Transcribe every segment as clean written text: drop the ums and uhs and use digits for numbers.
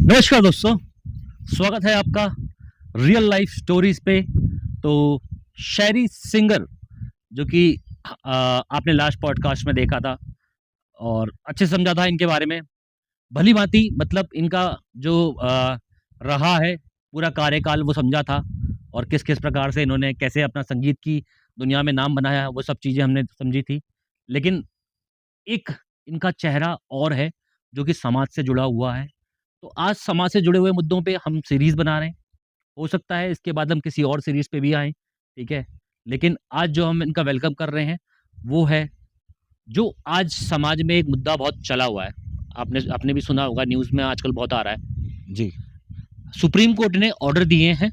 नमस्कार दोस्तों, स्वागत है आपका रियल लाइफ स्टोरीज पे। तो शायरी सिंगर जो कि आपने लास्ट पॉडकास्ट में देखा था और अच्छे से समझा था इनके बारे में। भली भांति मतलब इनका जो रहा है पूरा कार्यकाल वो समझा था और किस-किस प्रकार से इन्होंने कैसे अपना संगीत की दुनिया में नाम बनाया, वो सब चीज़ें हमने समझी थी। लेकिन एक इनका चेहरा और है जो कि समाज से जुड़ा हुआ है। तो आज समाज से जुड़े हुए मुद्दों पे हम सीरीज़ बना रहे हैं। हो सकता है इसके बाद हम किसी और सीरीज़ पे भी आएँ, ठीक है? लेकिन आज जो हम इनका वेलकम कर रहे हैं, वो है जो आज समाज में एक मुद्दा बहुत चला हुआ है। आपने आपने भी सुना होगा, न्यूज़ में आजकल बहुत आ रहा है। जी। सुप्रीम कोर्ट ने ऑर्डर दिए हैं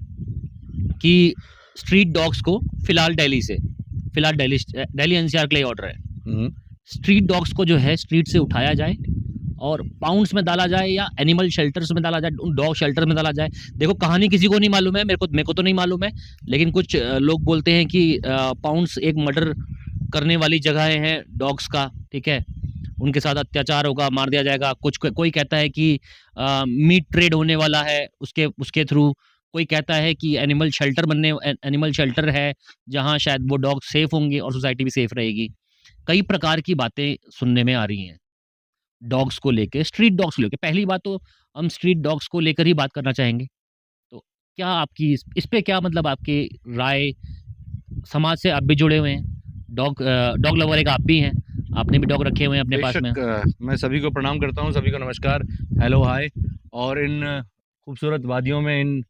कि स्ट्रीट डॉग्स को फिलहाल दिल्ली एनसीआर के लिए ऑर्डर है। हुँ, स्ट्रीट डॉग्स को जो है स्ट्रीट से उठाया जाए और पाउंड्स में डाला जाए या एनिमल शेल्टर्स में डाला जाए, डॉग शेल्टर में डाला जाए। देखो कहानी किसी को नहीं मालूम है, मेरे को तो नहीं मालूम है, लेकिन कुछ लोग बोलते हैं कि पाउंड्स एक मर्डर करने वाली जगहें हैं डॉग्स का, ठीक है? उनके साथ अत्याचार होगा, मार दिया जाएगा। कोई कहता है कि मीट ट्रेड होने वाला है उसके उसके थ्रू। कोई कहता है कि एनिमल शेल्टर है, जहाँ शायद वो डॉग सेफ होंगे और सोसाइटी भी सेफ रहेगी। कई प्रकार की बातें सुनने में आ रही हैं। डॉग्स को लेके, स्ट्रीट डॉग्स को लेके। पहली बात तो हम स्ट्रीट डॉग्स को लेकर ही बात करना चाहेंगे। तो क्या आपकी इस पे क्या मतलब आपकी राय? समाज से आप भी जुड़े हुए हैं, डॉग लवर एक आप भी हैं, आपने भी डॉग रखे हुए हैं अपने पास में। बेशक मैं सभी को प्रणाम करता हूँ, सभी को नमस्कार, हेलो, हाय। और इन खूबसूरत वादियों में, इन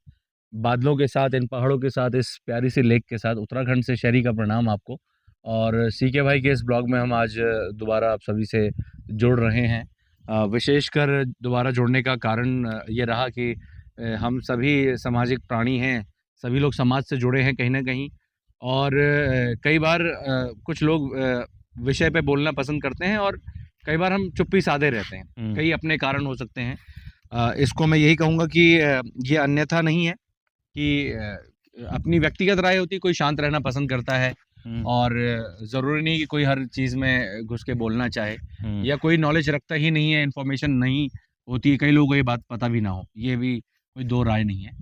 बादलों के साथ, इन पहाड़ों के साथ, इस प्यारी सी लेक के साथ उत्तराखंड से शहरी का प्रणाम आपको। और सीके भाई के इस ब्लॉग में हम आज दोबारा आप सभी से जुड़ रहे हैं। विशेषकर दोबारा जुड़ने का कारण ये रहा कि हम सभी सामाजिक प्राणी हैं, सभी लोग समाज से जुड़े हैं कहीं न कहीं। और कई बार कुछ लोग विषय पे बोलना पसंद करते हैं और कई बार हम चुप्पी साधे रहते हैं। हुँ, कई अपने कारण हो सकते हैं। इसको मैं यही कहूँगा कि ये अन्यथा नहीं है कि अपनी व्यक्तिगत राय होती है, कोई शांत रहना पसंद करता है हुँ, और ज़रूरी नहीं कि कोई हर चीज़ में घुस के बोलना चाहे हुँ, या कोई नॉलेज रखता ही नहीं है, इन्फॉर्मेशन नहीं होती है, कई लोगों को ये बात पता भी ना हो, ये भी कोई दो राय नहीं है।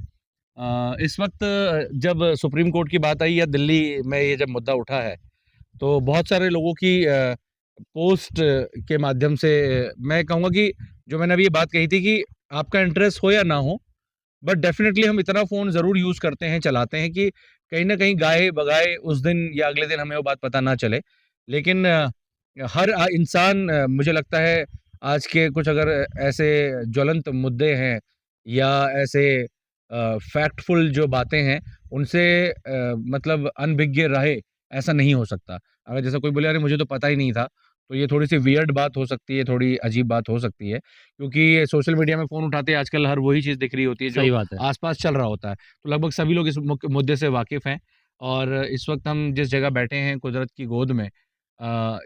इस वक़्त जब सुप्रीम कोर्ट की बात आई या दिल्ली में ये जब मुद्दा उठा है, तो बहुत सारे लोगों की पोस्ट के माध्यम से मैं कहूँगा कि जो मैंने अभी ये बात कही थी कि आपका इंटरेस्ट हो या ना हो, बट डेफ़िनेटली हम इतना फ़ोन ज़रूर यूज़ करते हैं, चलाते हैं कि कहीं न कहीं गाए-बगाए उस दिन या अगले दिन हमें वो बात पता ना चले। लेकिन हर इंसान मुझे लगता है आज के कुछ अगर ऐसे ज्वलंत मुद्दे हैं या ऐसे फैक्टफुल जो बातें हैं, उनसे मतलब अनभिज्ञ रहे, ऐसा नहीं हो सकता। अगर जैसे कोई बोले, "अरे! मुझे तो पता ही नहीं था।" तो ये थोड़ी-सी वियर्ड बात हो सकती है, थोड़ी अजीब बात हो सकती है। क्योंकि सोशल मीडिया में फ़ोन उठाते ही आजकल हर वही चीज़ दिख रही होती है जो सही बात है। आस-पास चल रहा होता है। तो लगभग सभी लोग इस मुद्दे से वाकिफ़ हैं और इस वक़्त हम जिस जगह बैठे हैं कुदरत की गोद में,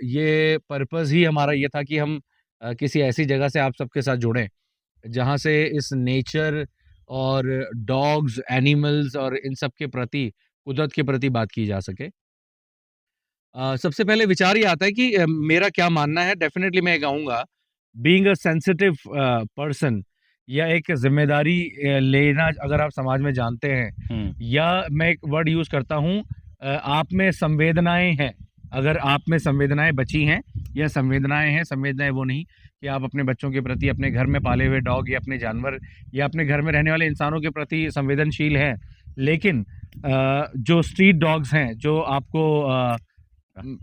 ये पर्पज़ ही हमारा ये था कि हम किसी ऐसी जगह से आप सबके साथ जुड़ें, जहाँ से इस नेचर और डॉग्स, एनिमल्स और इन सब के प्रति, कुदरत के प्रति बात की जा सके। सबसे पहले विचार ये आता है कि मेरा क्या मानना है। डेफ़िनेटली मैं ये कहूँगा, बीइंग अ सेंसिटिव पर्सन या एक ज़िम्मेदारी लेना अगर आप समाज में जानते हैं, हुँ, या मैं एक वर्ड यूज़ करता हूँ, आप में संवेदनाएँ हैं। अगर आप में संवेदनाएँ बची हैं या संवेदनाएँ वो नहीं कि आप अपने बच्चों के प्रति, अपने घर में पाले हुए डॉग या अपने जानवर या अपने घर में रहने वाले इंसानों के प्रति संवेदनशील हैं। लेकिन जो स्ट्रीट डॉग्स हैं, जो आपको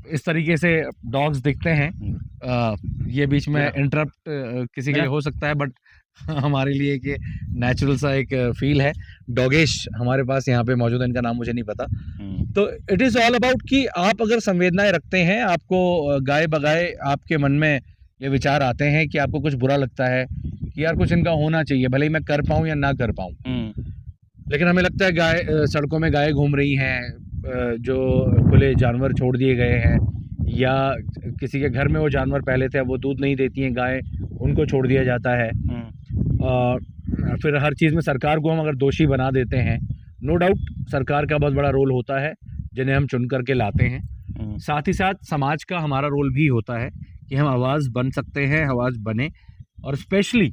इस तरीके से डॉग्स दिखते हैं, हुँ। अ, ये बीच में मेरा इंटरप्ट किसी के मेरा लिए हो सकता है, बट हमारे लिए एक ये नेचुरल सा एक फ़ील है। डॉगेश हमारे पास यहाँ पे मौजूद है, इनका नाम मुझे नहीं पता। हुँ, तो इट इज़ ऑल अबाउट कि आप अगर संवेदनाएँ रखते हैं, आपको गाए-बगाए आपके मन में ये विचार आते हैं कि आपको कुछ बुरा लगता है कि यार कुछ इनका होना चाहिए, भले ही मैं कर पाऊँ या ना कर पाऊँ। हुँ, लेकिन हमें लगता है सड़कों में गायें घूम रही हैं, जो खुले जानवर छोड़ दिए गए हैं, या किसी के घर में वो जानवर पहले थे, अब वो दूध नहीं देती हैं गायें, उनको छोड़ दिया जाता है। हुँ, और फिर हर चीज़ में सरकार को हम अगर दोषी बना देते हैं, नो डाउट सरकार का बहुत बड़ा रोल होता है, जिन्हें हम चुन कर के लाते हैं। हुँ, साथ ही साथ समाज का हमारा रोल भी होता है कि हम आवाज़ बन सकते हैं, आवाज़ बनें। और स्पेशली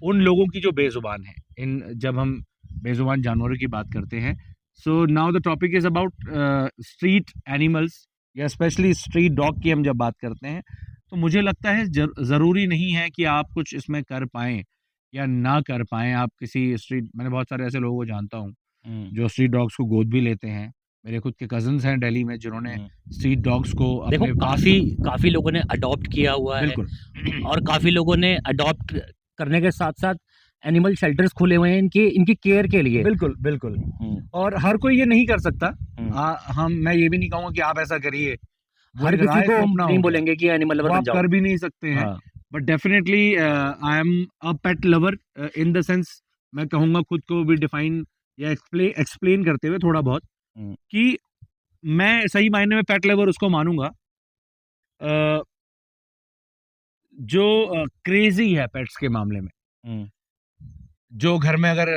उन लोगों की जो बेजुबान है, इन जब हम बेजुबान जानवरों की बात करते हैं, so now the topic is about street animals या स्पेशली स्ट्रीट डॉग की हम जब बात करते हैं, तो मुझे लगता है ज़रूरी नहीं है कि आप कुछ इसमें कर पाएँ या ना कर पाएँ। आप किसी स्ट्रीट मैंने बहुत सारे ऐसे लोगों को जानता हूँ, जो स्ट्रीट डॉग्स को गोद भी लेते हैं। मेरे खुद के कज़िन्स हैं दिल्ली में जिन्होंने स्ट्रीट डॉग्स को देखो अपने पास काफ़ी लोगों ने अडॉप्ट किया हुआ है बिल्कुल। और काफ़ी लोगों ने अडॉप्ट करने के साथ-साथ एनिमल शेल्टर्स खुले हुए हैं इनकी केयर के लिए। बिल्कुल, बिल्कुल। हुँ, और हर कोई ये नहीं कर सकता। हुँ। मैं ये भी नहीं कहूँगा कि आप ऐसा करिए। वो हर एक किसी राय को तो हम अपना नहीं हो गया। बोलेंगे कि एनिमल वो लवर बन आप जाओ। कर भी नहीं सकते हैं। हाँ, but definitely I am a pet lover in the sense मैं कहूँगा खुद को भी डिफाइन या एक्सप्लेन करते हुए थोड़ा बहुत हुँ, कि मैं सही मायने में पेट लवर उसको मानूँगा अ, जो क्रेज़ी है पेट्स के मामले में। हुँ, जो घर में अगर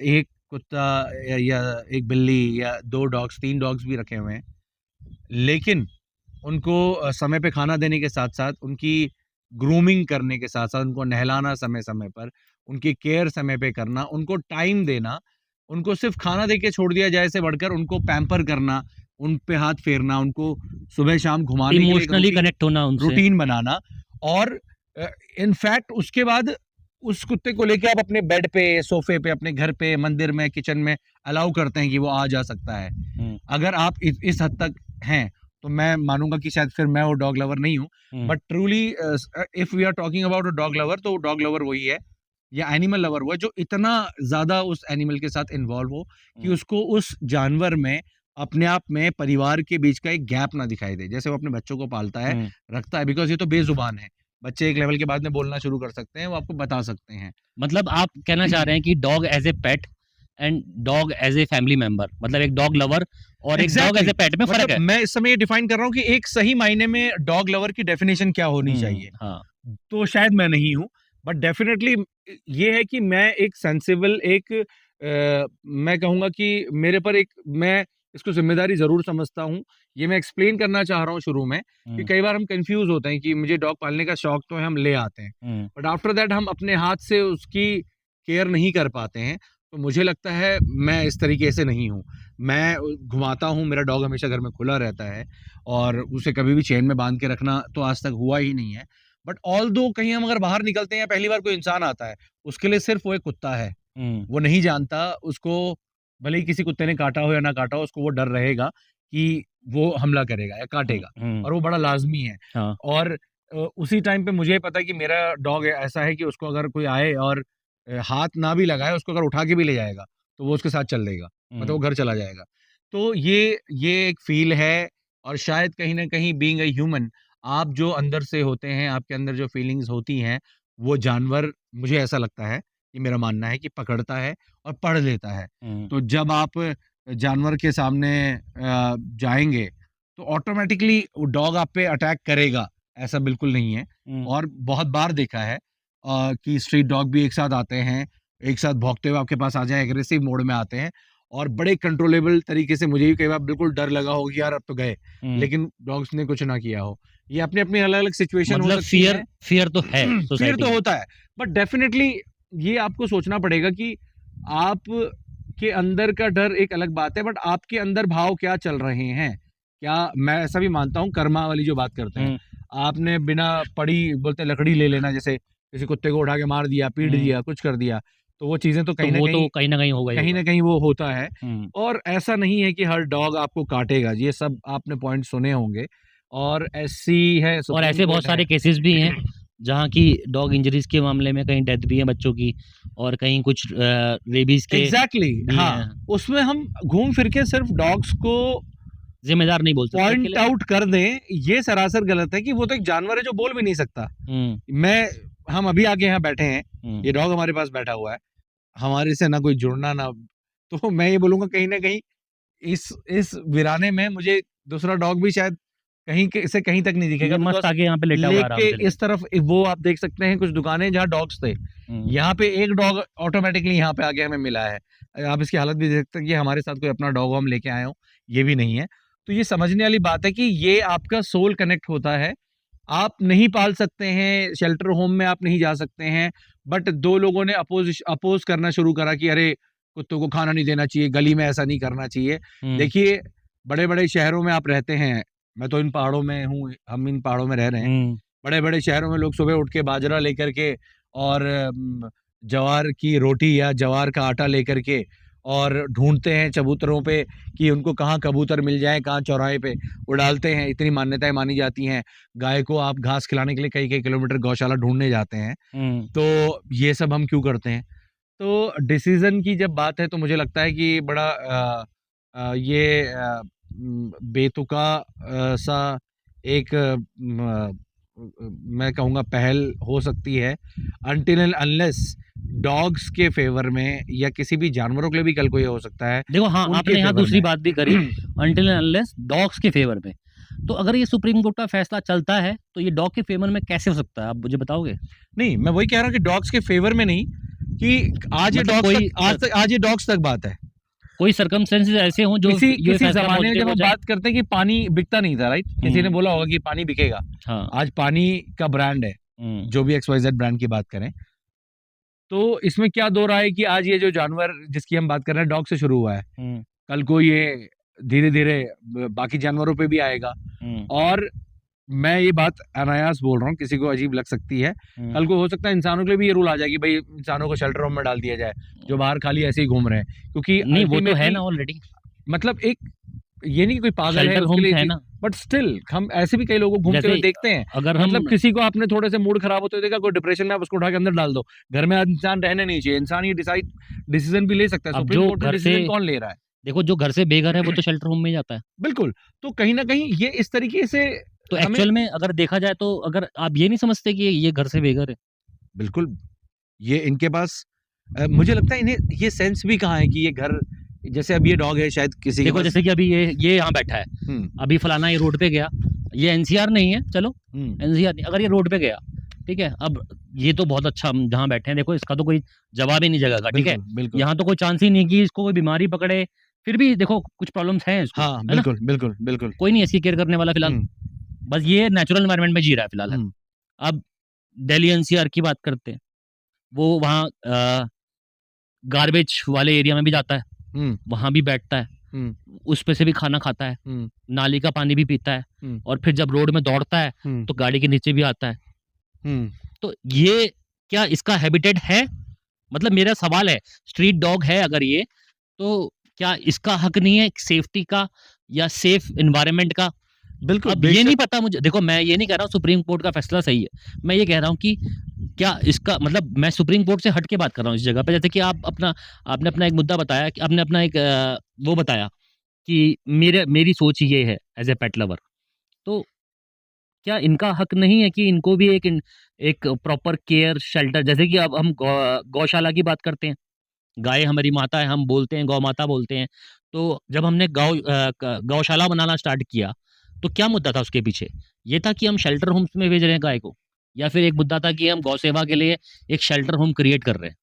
एक कुत्ता या एक बिल्ली या 2 डॉग्स 3 डॉग्स भी रखे हुए हैं, लेकिन उनको समय पे खाना देने के साथ-साथ, उनकी ग्रूमिंग करने के साथ-साथ, उनको नहलाना समय-समय पर, उनकी केयर समय पे करना, उनको टाइम देना, उनको सिर्फ़ खाना दे के छोड़ दिया जाए से बढ़कर उनको पैम्पर करना, उन पे हाथ फेरना, उनको सुबह-शाम घुमाने के लिए एक इमोशनली कनेक्ट होना उनसे। रूटीन बनाना और अ, इनफैक्ट उसके बाद उस कुत्ते को लेके आप अपने बेड पे, सोफ़े पे, अपने घर पे, मंदिर में, किचन में अलाउ करते हैं कि वो आ जा सकता है। हुँ, अगर आप इस हद तक हैं, तो मैं मानूँगा कि शायद फिर मैं वो डॉग लवर नहीं हूँ। Hmm, but truly if we are talking about a dog lover तो डॉग लवर वही है या एनिमल लवर वो है जो इतना ज़्यादा उस एनिमल के साथ इन्वॉल्व हो कि हुँ, उसको उस जानवर में अपने आप में परिवार के बीच का एक गैप ना दिखाई दे। जैसे वो अपने बच्चों को पालता है, हुँ। रखता है बिकॉज़ ये तो बेज़ुबान है। बच्चे एक लेवल के बाद में बोलना शुरू कर सकते हैं, वो आपको बता सकते हैं। मतलब आप कहना चाह रहे हैं कि dog as a pet and dog as a family member मतलब एक डॉग लवर और एक डॉग एज़ एग्ज़ैक्टली ए पेट में फ़र्क मतलब है। मैं इस समय ये डिफाइन कर रहा हूँ कि एक सही मायने में डॉग लवर की डेफिनिशन क्या होनी चाहिए। हाँ। तो शायद मैं नहीं हूँ, बट डेफ़िनेटली ये है कि मैं एक सेंसिबल मैं कहूँगा कि मेरे पर एक मैं इसको ज़िम्मेदारी ज़रूर समझता हूँ। ये मैं एक्सप्लेन करना चाह रहा हूँ शुरू में कि हुँ, कई बार हम कन्फ्यूज़ होते हैं कि मुझे डॉग पालने का शौक तो है, हम ले आते हैं। हुँ, बट आफ्टर दैट हम अपने हाथ से उसकी केयर नहीं कर पाते हैं। तो मुझे लगता है मैं इस तरीके से नहीं हूँ। मैं घुमाता हूँ, मेरा डॉग हमेशा घर में खुला रहता है और उसे कभी भी चेन में बाँध के रखना तो आज तक हुआ ही नहीं है। बट ऑल्दो कहीं हम अगर बाहर निकलते हैं या पहली बार कोई इंसान आता है, उसके लिए सिर्फ़ वो एक कुत्ता है। हुँ, वो नहीं जानता उसको भले ही किसी कुत्ते ने काटा हो या ना काटा हो, उसको वो डर रहेगा कि वो हमला करेगा या हुँ, काटेगा हुँ, और वो बड़ा लाज़मी है। हाँ, और उसी टाइम पे मुझे पता है कि मेरा डॉग ऐसा है कि उसको अगर कोई आए और हाथ ना भी लगाए, उसको अगर उठा के भी ले जाएगा, तो वो उसके साथ चल देगा। मतलब वो हुँ, घर चला जाएगा। तो ये एक फ़ील है और शायद कहीं न कहीं बीइंग अ ह्यूमन आप जो अंदर से होते हैं, आपके अंदर जो फीलिंग्स होती हैं, वो जानवर मुझे ऐसा लगता है, ये मेरा मानना है कि पकड़ता है और पढ़ लेता है। हुँ, तो जब आप जानवर के सामने जाएँगे, तो ऑटोमैटिकली वो डॉग आप पे अटैक करेगा, ऐसा बिल्कुल नहीं है। हुँ, और बहुत बार देखा है कि स्ट्रीट डॉग भी एक साथ आते हैं, एक साथ भौंकते हुए आपके पास आ जाएँ, एग्रेसिव मोड में आते हैं और बड़े कंट्रोलेबल तरीके से मुझे भी कई बार बिल्कुल डर लगा हो कि यार अब तो गए, हुँ। लेकिन डॉग्स ने कुछ ना किया हो। ये अपनी-अपनी अलग-अलग सिचुएशन हो मतलब सकती फ़ियर हैं। फ़ियर तो है फ़ियर सोसाइटी तो में। होता है, बट डेफ़िनेटली ये आपको सोचना पड़ेगा कि आप के अंदर का डर एक अलग बात है, बट आपके अंदर भाव क्या चल रहे हैं? क्या मैं ऐसा भी मानता हूँ कर्मा वाली जो बात करते हैं। हुँ, आपने बिना पड़ी बोलते हैं लकड़ी ले लेना जैसे किसी कुत्ते को उठा के मार दिया, पीट हुँ। दिया, कुछ कर दिया, तो वो चीज़ें तो तो वो तो कहीं न कहीं होगा ही कहीं होगा। न कहीं वो होता है हुँ। और ऐसा नहीं है कि हर डॉग आपको काटेगा। ये सब आपने पॉइंट सुने होंगे और एससी है, और सुप्रीम ऐसे बहुत कोर्ट है। सारे केसेज़ भी हैं, जहाँ की डॉग इंजरीज़ के मामले में कहीं डेथ भी है बच्चों की और कहीं कुछ रेबीज़ के एग्ज़ैक्टली भी हाँ, हैं। उसमें हम घूम फिर के सिर्फ़ डॉग्स को ज़िम्मेदार नहीं बोल सकते पॉइंट अकेले। आउट कर दें, ये सरासर गलत है कि वो तो एक जानवर है जो बोल भी नहीं सकता। हुँ, मैं हम अभी आके यहाँ बैठे हैं, हुँ, ये डॉग हमारे पास बैठा हुआ है, हमारे से ना कोई जुड़ना ना तो मैं ये बोलूँगा कहीं न कहीं इस वीराने में मुझे दूसरा डॉग भी शायद कहीं के से कहीं तक नहीं दिखेगा ये मस्त बिकॉज़ आके यहाँ पे लेटा हुआ है आराम लेके से लेकिन। इस तरफ वो आप देख सकते हैं कुछ दुकानें जहाँ डॉग्स थे। हुँ, यहाँ पे एक डॉग ऑटोमैटिकली यहाँ पे आके हमें मिला है। आप इसकी हालत भी देख सकते हैं कि हमारे साथ कोई अपना डॉग हम लेके आए हों, ये भी नहीं है। तो ये समझने वाली बात है कि ये आपका सोल कनेक्ट होता है आप नहीं पाल सकते हैं, शेल्टर होम में आप नहीं जा सकते हैं, बट 2 लोगों ने अपोज़ करना शुरू करा कि अरे! कुत्तों को खाना नहीं देना चाहिए, गली में ऐसा नहीं करना चाहिए। देखिए, बड़े-बड़े शहरों में आप रहते हैं, मैं तो इन पहाड़ों में हूँ, हम इन पहाड़ों में रह रहे हैं। बड़े-बड़े शहरों में लोग सुबह उठ के बाजरा लेकर के और ज्वार की रोटी या ज्वार का आटा लेकर के और ढूँढते हैं चबूतरों पे कि उनको कहाँ कबूतर मिल जाएँ, कहाँ चौराहे पे उड़ालते हैं, इतनी मान्यताएँ मानी जाती हैं। गाय को आप घास खिलाने के लिए कई-कई किलोमीटर गौशाला ढूँढने जाते हैं। तो ये सब हम क्यों करते हैं? तो डिसीज़न की जब बात है तो मुझे लगता है कि बड़ा बेतुका सा एक मैं कहूँगा पहल हो सकती है अनटिल एंड अनलेस डॉग्स के फेवर में या किसी भी जानवरों के लिए भी कल को ये हो सकता है। देखो हाँ, उनके आपने यहाँ फेवर दूसरी में। बात भी करी अनटिल एंड अनलेस डॉग्स के फेवर में। तो अगर ये सुप्रीम कोर्ट का फैसला चलता है तो ये डॉग के फेवर में कैसे हो सकता है, आप मुझे बताओगे? नहीं, मैं वही कह रहा हूँ कि डॉग्स के फेवर में नहीं, कि आज ये मतलब डॉग्स आज ये डॉग्स तक बात है। कोई सर्कमस्टेंसेस ऐसे हों जो किसी ये किसी फैसला ज़माने में पॉजिटिव जब हो हम जाए? बात करते हैं कि पानी बिकता नहीं था, राइट? किसी ने बोला होगा कि पानी बिकेगा। हाँ। आज पानी का ब्रांड है, जो भी XYZ ब्रांड की बात करें। तो इसमें क्या दो राय है कि आज ये जो जानवर जिसकी हम बात कर रहे हैं डॉग से शुरू हुआ है, कल को ये धीरे-धीरे बाकी जानवरों पे भी आएगा। और मैं ये बात अनायास बोल रहा हूँ, किसी को अजीब लग सकती है। कल को हो सकता है इंसानों के लिए भी ये रूल आ जाए कि भई इंसानों को शेल्टर होम में डाल दिया जाए, जो बाहर खाली ऐसे ही घूम रहे हैं। क्योंकि नहीं, वो तो है अल्टीमेटली ना ऑलरेडी। मतलब एक ये नहीं कि कोई पागल है शेल्टर उसके होम्स लिए है चीज़, ना। बट स्टिल हम ऐसे भी कई लोगों को घूमते हुए जैसे देखते हैं। अगर हम मतलब किसी को आपने थोड़े से मूड खराब होते हुए देखा, कोई डिप्रेशन में, आप उसको उठा के अंदर डाल दो। घर में इंसान रहने नहीं चाहिए। इंसान ये डिसीजन भी ले सकता है। अब सुप्रीम जो कोर्ट का घर से डिसीजन कौन ले रहा है? देखो जो घर से बेघर है वो तो शेल्टर होम में ही जाता है। बिल्कुल, तो कहीं न कहीं ये इस तरीके से तो हमें एक्चुअल में अगर देखा जाए तो अगर आप ये नहीं समझते कि ये घर से बेघर है? बिल्कुल, ये इनके पास मुझे लगता है इन्हें ये सेंस भी कहाँ है कि ये घर जैसे अब ये डॉग है शायद किसी के देखो पास। जैसे कि अभी ये यहाँ बैठा है, हुँ, अभी फलाना ये रोड पे गया, ये एनसीआर नहीं है, चलो हुँ, एनसीआर नहीं, अगर ये रोड पे गया, ठीक है? अब ये तो बहुत अच्छा हम जहाँ बैठे हैं देखो इसका तो कोई जवाब ही नहीं जगह का, ठीक है? बिल्कुल, बिल्कुल। यहाँ तो कोई चांस ही नहीं कि इसको कोई बीमारी पकड़े, फिर भी देखो कुछ प्रॉब्लम्स हैं इसको, हाँ, है ना? बिल्कुल, बिल्कुल, बिल्कुल। कोई नहीं इसकी केयर करने वाला फिलहाल, हुँ, बस ये नेचुरल एनवायरनमेंट में जी रहा है फिलहाल है। हुँ, अब दिल्ली एनसीआर की बात करते हैं, वो वहाँ गार्बेज वाले एरिया में भी जाता है, हुँ, वहाँ भी बैठता है, हुँ, उस पे से भी खाना खाता है, हुँ, नाली का पानी भी पीता है हुँ, और फिर जब रोड में दौड़ता है हुँ, तो गाड़ी के नीचे भी आता है। हुँ। तो ये क्या इसका हैबिटेट है? मतलब मेरा सवाल है, स्ट्रीट डॉग है अगर ये, तो क्या इसका हक नहीं है सेफ्टी का या सेफ एनवायरनमेंट का? बिल्कुल, अब ये बेशक। नहीं पता मुझे, देखो मैं ये नहीं कह रहा हूँ सुप्रीम कोर्ट का फैसला सही है। मैं ये कह रहा हूँ कि क्या इसका मतलब मैं सुप्रीम कोर्ट से हट के बात कर रहा हूँ इस जगह पे। जैसे कि आपने अपना एक मुद्दा बताया कि आपने अपना एक वो बताया कि मेरी सोच ये है एज़ अ पेट लवर। तो क्या इनका हक नहीं है कि इनको भी एक प्रॉपर केयर शेल्टर, जैसे कि अब हम गौशाला की बात करते हैं। गाय हमारी माता है, हम बोलते हैं गौ माता बोलते हैं। तो जब हमने गौशाला बनाना स्टार्ट किया, तो क्या मुद्दा था उसके पीछे? ये था कि हम शेल्टर होम्स में भेज रहे हैं गाय को, या फिर एक मुद्दा था कि हम गौ सेवा के लिए एक शेल्टर होम क्रिएट कर रहे हैं?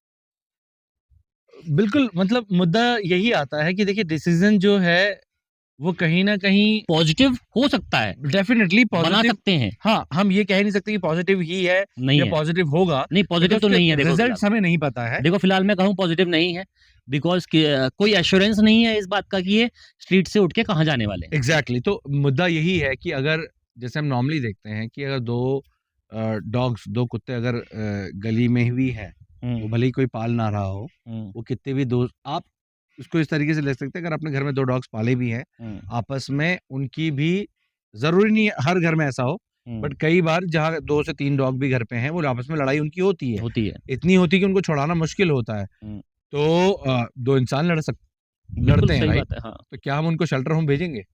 बिल्कुल, मतलब मुद्दा यही आता है कि देखिए डिसीज़न जो है वो कहीं न कहीं पॉजिटिव हो सकता है, डेफ़िनिटली बना पॉज़िटिव। सकते हैं। हाँ, हम ये कह नहीं सकते कि पॉज़िटिव ही है नहीं या है, पॉज़िटिव होगा, नहीं पॉजिटिव बिकॉज़ तो नहीं है उसके देखो फिलहाल। रिज़ल्ट्स हमें नहीं पता है। देखो फिलहाल मैं कहूँ पॉजिटिव नहीं है, बिकॉज़ कोई एश्योरेंस नहीं है इस बात का कि ये स्ट्रीट से उठ के कहाँ जाने वाले हैं। एग्ज़ैक्टली, तो मुद्दा यही है कि अगर जैसे हम नॉर्मली देखते हैं कि अगर 2 कुत्ते अगर गली में भी हैं, वो हुँ, भले ही कोई पाल ना रहा हो, हुँ, वो कितने भी दो आप उसको इस तरीके से ले सकते हैं, अगर आपने घर में 2 डॉग्स पाले भी हैं, हुँ, आपस में उनकी भी ज़रूरी नहीं है हर घर में ऐसा हो, हुँ, बट कई बार जहाँ 2 से 3 डॉग भी घर पे हैं, वो आपस में लड़ाई उनकी होती है। होती है। इतनी होती है कि उनको छुड़ाना मुश्किल होता है। हुँ, तो 2 इंसान बिल्कुल लड़ते हैं, सही राइट? बात है, हाँ। तो क्या हम उनको शेल्टर होम भेजेंगे?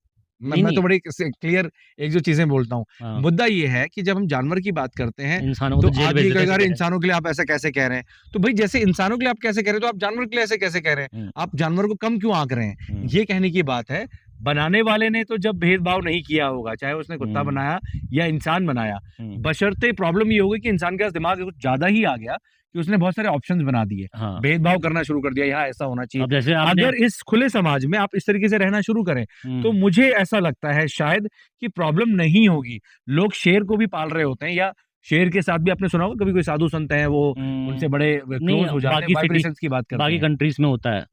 नहीं, मैं तो नहीं, बड़ी क्लियर एक जो चीज़ें बोलता हूँ। हाँ, मुद्दा ये है कि जब हम जानवर की बात करते हैं, इंसानों को तो तो जेल आप भेज ये देते हैं कहेगा अरे सीधे। इंसानों के लिए आप ऐसा कैसे कह रहे हैं? तो भई जैसे इंसानों के लिए आप कैसे कह रहे हैं, तो आप जानवर के लिए ऐसे कैसे कह रहे हैं? हुँ, आप जानवर को कम क्यों आँक रहे हैं? हुँ, ये कहने की बात है। बनाने वाले ने तो जब भेदभाव नहीं किया होगा, चाहे उसने कुत्ता बनाया या इंसान बनाया, बशर्ते प्रॉब्लम ये होगी कि इंसान के पास दिमाग कुछ ज्यादा ही आ गया कि उसने बहुत सारे ऑप्शंस बना दिए, हाँ। भेदभाव करना शुरू कर दिया, यहाँ ऐसा होना चाहिए। अब जैसे आपने अगर इस खुले समाज में आप इस तरीके से रहना शुरू करें तो मुझे ऐसा लगता है शायद कि प्रॉब्लम नहीं होगी। लोग शेर को भी पाल रहे होते हैं, या शेर के साथ भी आपने सुना होगा कभी कोई साधु संत हैं वो उनसे बड़े क्लोज हो जाते हैं, वाइब्रेशंस की बात करते हैं, बाकी कंट्रीज में होता है।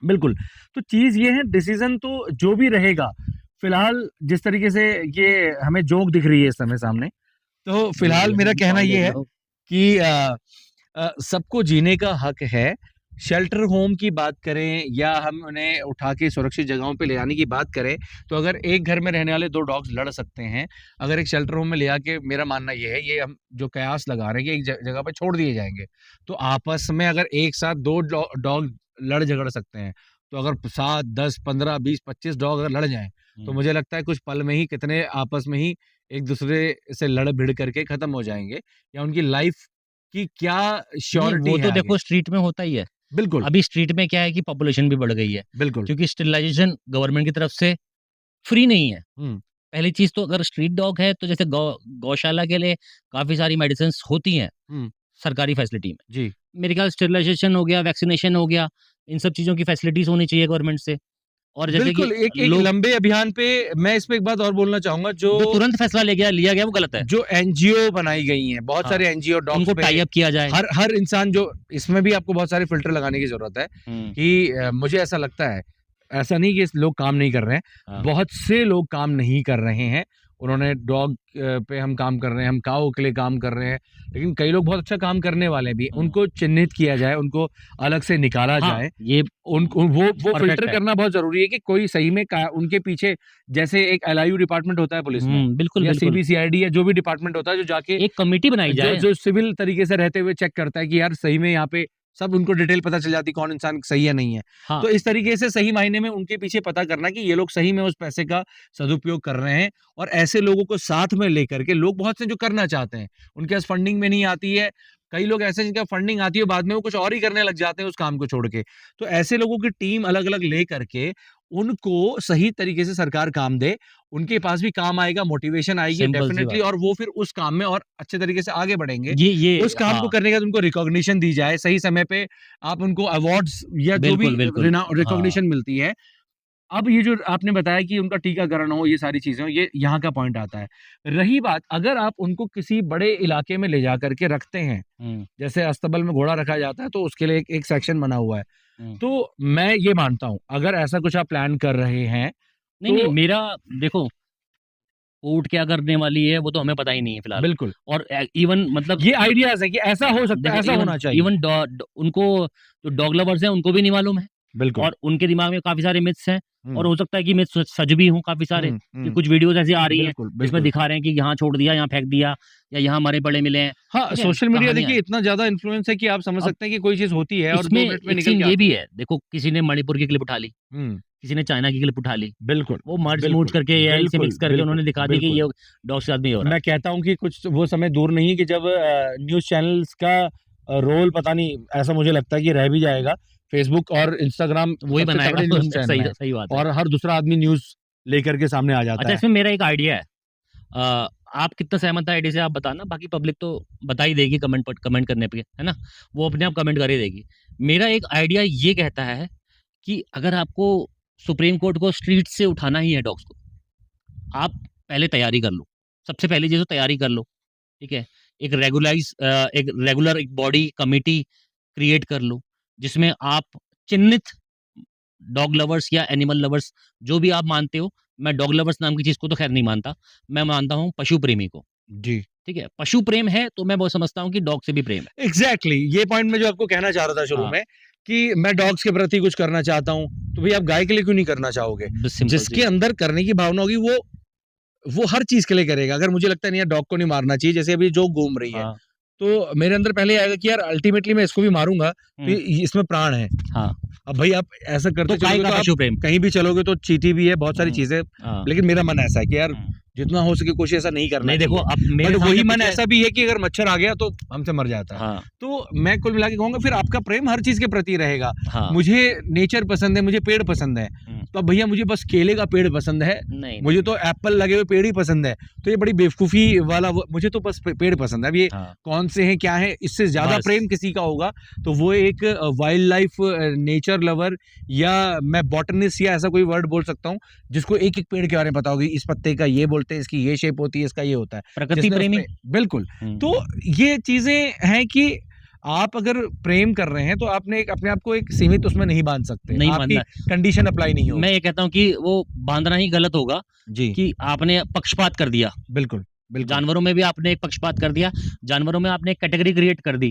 बिल्कुल। तो चीज ये है, डिसीजन तो जो भी रहेगा, फिलहाल जिस तरीके से ये हमें जोक दिख रही है इस समय सामने, तो फिलहाल मेरा कहना ये है कि सबको जीने का हक है। शेल्टर होम की बात करें या हम उन्हें उठा के सुरक्षित जगहों पे ले जाने की बात करें, तो अगर एक घर में रहने वाले 2 डॉग्स लड़ सकते हैं, अगर एक शेल्टर होम में ले जाके, मेरा मानना ये है, ये हम जो कयास लगा रहे हैं कि एक जगह पे छोड़ दिए जाएंगे, तो आपस में अगर एक साथ 2 डॉग लड़ झगड़ सकते हैं, तो अगर 7, 10, 15, 20, 25 डॉग अगर लड़ जाएं, तो मुझे लगता है कुछ पल में ही कितने आपस में ही एक दूसरे से लड़ भिड़ करके खत्म हो जाएंगे, या उनकी लाइफ की क्या श्योरिटी वो है तो आगे। देखो स्ट्रीट में होता ही है। बिल्कुल अभी स्ट्रीट में क्या है कि पॉपुलेशन भी बढ़ गई है, बिल्कुल। क्योंकि स्टेरिलाइजेशन गवर्नमेंट की तरफ से फ्री नहीं है। पहली चीज तो अगर स्ट्रीट डॉग है तो जैसे गौशाला के लिए काफी सारी मेडिसिन होती हैं सरकारी फैसिलिटी में। जी। मेरे ख्याल स्टेरिलाइजेशन हो गया, वैक्सीनेशन हो गया, इन सब चीजों की फैसिलिटीज होनी चाहिए गवर्नमेंट से। और जैसे बिल्कुल, कि एक लंबे अभियान पे मैं इस पे एक बात और बोलना चाहूंगा, जो तुरंत फैसला लिया गया वो गलत है। जो एनजीओ बनाई गई हैं, बहुत सारे एनजीओ डॉग्स उनको पे टाई अप किया जाए। हर इंसान, जो इसमें भी आपको बहुत सारे फिल्टर लगाने की जरूरत है कि मुझे ऐसा लगता है, ऐसा नहीं कि लोग काम नहीं कर रहे हैं, बहुत से लोग काम नहीं कर रहे हैं। उन्होंने डॉग पे हम काम कर रहे हैं, हम काऊ के लिए काम कर रहे हैं, लेकिन कई लोग बहुत अच्छा काम करने वाले भी, उनको चिन्हित किया जाए, उनको अलग से निकाला जाए। ये उनको वो फिल्टर करना बहुत जरूरी है कि कोई सही में उनके पीछे, जैसे एक एलआईयू डिपार्टमेंट होता है पुलिस में, बिल्कुल, या सीबीसीआईडी या जो भी डिपार्टमेंट होता है, जो जाके एक कमेटी बनाई जाए, जो सिविल तरीके से रहते हुए चेक करता है कि यार सही में यहाँ पे सब उनको डिटेल पता चल जाती, कौन इंसान सही है नहीं है। तो इस तरीके से सही मायने में उनके पीछे पता करना कि ये लोग सही में उस पैसे का सदुपयोग कर रहे हैं, और ऐसे लोगों को साथ में लेकर के, लोग बहुत से जो करना चाहते हैं, उनके पास फंडिंग में नहीं आती है, कई लोग ऐसे जिनका फंडिंग आती है, बाद में वो कुछ और ही करने लग जाते हैं उस काम को छोड़ के। तो ऐसे लोगों की टीम अलग अलग ले करके उनको सही तरीके से सरकार काम दे, उनके पास भी काम आएगा, मोटिवेशन आएगी डेफिनेटली, और वो फिर उस काम में और अच्छे तरीके से आगे बढ़ेंगे। ये उस काम को करने का उनको रिकॉग्निशन दी जाए, सही समय पे आप उनको अवार्ड्स या जो भी रिकॉग्निशन मिलती है। अब ये जो आपने बताया कि उनका टीकाकरण हो, ये सारी चीजें हो, ये यहाँ का पॉइंट आता है। रही बात, अगर आप उनको किसी बड़े इलाके में ले जा करके रखते हैं, जैसे अस्तबल में घोड़ा रखा जाता है, तो उसके लिए एक सेक्शन बना हुआ है, तो मैं ये मानता हूं, अगर ऐसा कुछ आप प्लान कर रहे हैं, नहीं, मेरा देखो, कोर्ट क्या करने वाली है वो तो हमें पता ही नहीं है फिलहाल। बिल्कुल। और इवन मतलब ये आइडियाज है कि ऐसा हो सकता है, ऐसा होना चाहिए। इवन उनको जो डॉग लवर्स हैं उनको भी नहीं मालूम है। बिल्कुल। और उनके दिमाग में काफी सारे मिथ्स हैं, और हो सकता है कि मिथ्स सच भी हों काफी सारे, कि कुछ वीडियोस ऐसी आ रही हैं जिसमें दिखा रहे हैं कि यहाँ छोड़ दिया, यहाँ फेंक दिया, या यहाँ मरे पड़े मिले हैं। हाँ, सोशल मीडिया देखिए इतना ज्यादा इन्फ्लुएंस है कि आप समझ सकते हैं कि कोई चीज होती है और 2 मिनट में निकल ये भी है, देखो किसी ने मणिपुर की क्लिप उठा ली, किसी ने चाइना की क्लिप उठा ली, बिल्कुल, वो मर्ज मूज करके एआई से मिक्स करके उन्होंने दिखा दी कि ये डॉग से आदमी हो रहा है। मैं कहता हूँ कि कुछ वो समय दूर नहीं कि जब न्यूज चैनल्स का रोल, पता नहीं, ऐसा मुझे लगता है कि रह भी जाएगा। फेसबुक और इंस्टाग्राम वही बनाएगा, सही बात है, और हर दूसरा आदमी न्यूज लेकर के सामने आ जाता है। अच्छा, इसमें मेरा एक आइडिया है, आप कितना सहमत है आइडिया से आप बताना, बाकी पब्लिक तो बता ही देगी कमेंट करने पे, है ना, वो अपने आप कमेंट कर ही देगी। मेरा एक आइडिया ये कहता है कि अगर आपको सुप्रीम कोर्ट को स्ट्रीट से उठाना ही है डॉग्स को, आप पहले तैयारी कर लो, सबसे पहली चीज तो तैयारी कर लो, ठीक है। एक रेगुलर एक बॉडी कमेटी क्रिएट कर लो, जिसमें आप चिन्हित डॉग लवर्स या एनिमल लवर्स, जो भी आप मानते हो, मैं डॉग लवर्स नाम की चीज को तो खैर नहीं मानता, मैं मानता हूँ पशु प्रेमी को। जी, ठीक है, पशु प्रेम है तो मैं वो समझता हूँ कि डॉग से भी प्रेम है। एग्जैक्टली, ये पॉइंट मैं जो आपको कहना चाह रहा था शुरू में, कि मैं डॉग्स के प्रति कुछ करना चाहता हूँ, तो भाई आप गाय के लिए क्यों नहीं करना चाहोगे? जिसके अंदर करने की भावना होगी वो हर चीज के लिए करेगा। अगर मुझे लगता नहीं है डॉग को नहीं मारना चाहिए, जैसे अभी जो घूम रही है, तो मेरे अंदर पहले आएगा कि यार अल्टीमेटली मैं इसको भी मारूंगा, तो इसमें प्राण है। अब भाई आप ऐसा करते चलोगे तो आप कहीं भी चलोगे तो चींटी भी है, बहुत सारी चीजें, लेकिन मेरा मन ऐसा है कि यार जितना हो सके कोशिश ऐसा नहीं करना। नहीं, देखो अब मेरे वही मन ऐसा भी है कि अगर मच्छर आ गया तो हमसे मर जाता है। तो मैं कुल मिला के कहूंगा फिर आपका प्रेम हर चीज के प्रति रहेगा। मुझे नेचर पसंद है, मुझे पेड़ पसंद है, तो अब भैया मुझे बस केले का पेड़ पसंद है, नहीं मुझे तो एप्पल लगे हुए पेड़ ही पसंद है, तो ये बड़ी बेवकूफ़ी वाला मुझे तो बस पेड़ पसंद है। अब ये हाँ, कौन से हैं, क्या है, इससे ज़्यादा बस। प्रेम किसी का होगा तो वो एक वाइल्ड लाइफ नेचर लवर या मैं बॉटनिस्ट या ऐसा कोई वर्ड बोल सकता हूँ जिसको एक-एक पेड़ के बारे में पता होगी, इस पत्ते का ये बोलते हैं, इसकी ये शेप होती है, इसका ये होता है। प्रकृति जिसने प्रेमी। उसमें बिल्कुल, हुँ, तो ये चीज़ें हैं कि आप अगर प्रेम कर रहे हैं तो आपने एक अपने आप को एक सीमित उसमें नहीं बाँध सकते। नहीं आपकी मानना। कंडीशन अप्लाई नहीं होगी। मैं ये कहता हूँ कि वो बाँधना ही गलत होगा जी, कि आपने पक्षपात कर दिया। बिल्कुल, बिल्कुल। जानवरों में भी आपने एक पक्षपात कर दिया, जानवरों में आपने एक कैटेगरी क्रिएट कर दी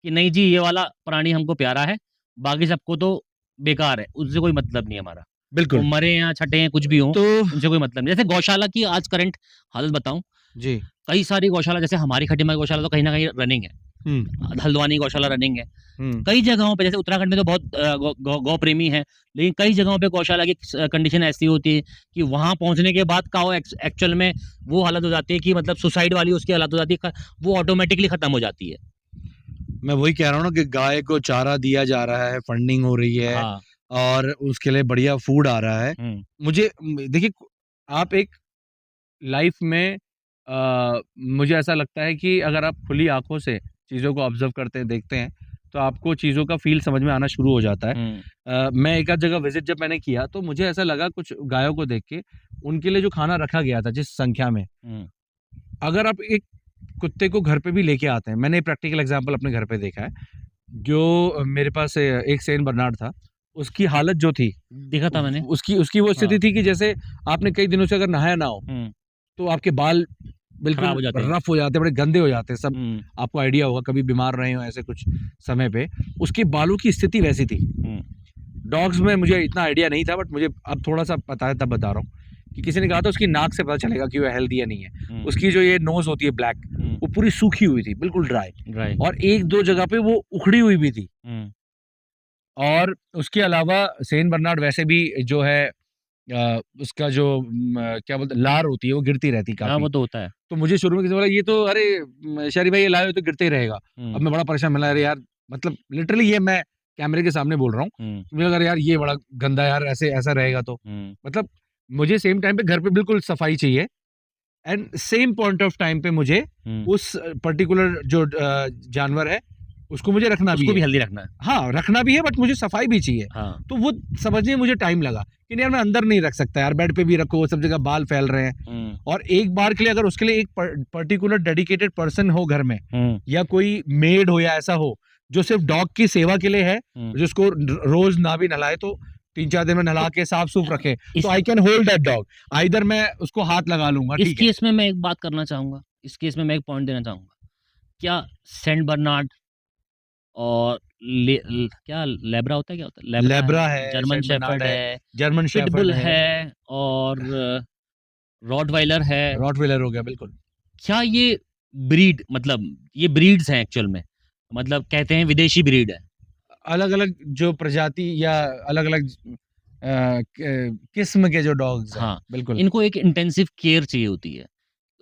कि नहीं जी ये वाला प्राणी हमको प्यारा है, बाकी सबको तो बेकार है, उससे कोई मतलब नहीं है हमारा। वो बिल्कुल, मरे या छठे या कुछ भी हों, तो उनसे कोई मतलब नहीं। जैसे गौशाला की आज करंट हालत बताऊँ, जी, कई सारी गौशाला जैसे हमारी खटीमा गौशाला तो कहीं न कहीं रनिंग है। हुँ, हल्द्वानी गौशाला रनिंग है। हुँ, कई जगहों पे जैसे उत्तराखंड में तो बहुत गौ गौ गौ प्रेमी हैं, लेकिन कई जगहों पे गौशाला की कंडीशन ऐसी होती है कि वहाँ पहुँचने के बाद काऊ एक्चुअल में वो हालत हो जाती है कि मतलब सुसाइड वाली उसकी हालत हो जाती है, वो ऑटोमैटिकली खत्म हो जाती है। मैं वही कह रहा हूँ ना कि गाय को चारा दिया जा रहा है, फंडिंग हो रही है हाँ। और उसके लिए बढ़िया फूड आ रहा है। हुँ, मुझे देखिए आप एक लाइफ में मुझे ऐसा लगता है कि अगर आप खुली आँखों से चीज़ों को ऑब्ज़र्व करते हैं, देखते हैं, तो आपको चीज़ों का फ़ील समझ में आना शुरू हो जाता है। हुँ, मैं एक आध जगह विज़िट जब मैंने किया, तो मुझे ऐसा लगा कुछ गायों को देख के, उनके लिए जो खाना रखा गया था जिस संख्या में, हुँ, अगर आप एक कुत्ते को घर पे भी लेके आते हैं, मैंने प्रैक्टिकल एग्ज़ाम्पल अपने घर पे देखा है, जो मेरे पास एक सेंट बर्नार्ड था, उसकी हालत जो थी, देखा था मैंने। उसकी उसकी वो स्थिति हाँ। थी कि जैसे आपने कई दिनों से अगर नहाया ना हो, हुँ, तो आपके बाल खराब बिल्कुल हो जाते हैं। रफ़ हो जाते हैं, बड़े गंदे हो जाते हैं, सब हुँ, आपको आइडिया होगा, कभी बीमार रहे हो ऐसे कुछ समय पे, उसके बालों की स्थिति वैसी थी। हुँ, डॉग्स में मुझे इतना आइडिया नहीं था बट मुझे अब थोड़ा-सा पता है, तब बता रहा हूँ, कि किसी ने कहा था उसकी नाक से पता चलेगा कि वो हेल्दी या नहीं है। हुँ, उसकी जो ये नोज़ होती है ब्लैक, हुँ, वो पूरी सूखी हुई थी, बिल्कुल ड्राई राइट। और 1-2 जगह पे वो उखड़ी हुई भी थी। हुँ, और उसके अलावा सेंट बर्नार्ड वैसे भी जो है उसका जो क्या बोलते हैं लार होती है वो गिरती रहती है हाँ, काफ़ी। वो तो होता है। तो मुझे शुरू में किसी ने बोला ये तो अरे शहरी भाई ये लाए हो तो गिरते ही रहेगा। अब हुँ, मैं बड़ा परेशान मिला अरे यार मतलब लिटरली ये मैं कैमरे के सामने बोल रहा हूँ। हुँ, मुझे लगा यार ये बड़ा गंदा यार ऐसे ऐसा रहेगा तो। हुँ, मतलब मुझे सेम टाइम पे घर पे बिल्कुल सफाई चाहिए and same point of time पे मुझे हुँ, उस पर्टिकुलर जो जानवर है उसको मुझे रखना भी उसको भी है। हेल्दी रखना है। हाँ, रखना भी है बट मुझे सफाई भी चाहिए। हाँ, तो वो समझने में मुझे टाइम लगा कि नहीं यार मैं अंदर नहीं रख सकता यार, बेड पे भी रखो, सब जगह बाल फैल रहे हैं। हुँ, और एक बार के लिए अगर उसके लिए एक पर्टिकुलर डेडिकेटेड पर्सन हो घर में हुँ, या कोई मेड हो या ऐसा हो, जो सिर्फ़ डॉग की सेवा के लिए है, हुँ। जिसको रोज़ ना भी नहलाए तो 3-4 दिन में नहला के साफ-सूफ रखे, इस तो I can hold that dog. Either मैं उसको हाथ लगा लूँगा, इस ठीक है। केस में मैं एक बात करना चाहूँगा, इस केस में मैं एक पॉइंट देना चाहूँगा। क्या सेंट बर्नार्ड और क्या लैब्रा होता है, क्या होता है? लैब्रा है, लैब्रा है, जर्मन सेंट बर्नार्ड शेफ़र्ड है, है, जर्मन शेफ़र्ड पिटबुल है और रॉटवाइलर है। रॉटवीलर हो गया, बिल्कुल। क्या ये ब्रीड मतलब ये ब्रीड्स हैं एक्चुअल में? मतलब कहते हैं विदेशी ब्रीड है। अलग-अलग जो प्रजाति या अलग-अलग किस्म के जो डॉग्स हैं, हाँ, बिल्कुल। इनको एक इंटेंसिव केयर चाहिए होती है।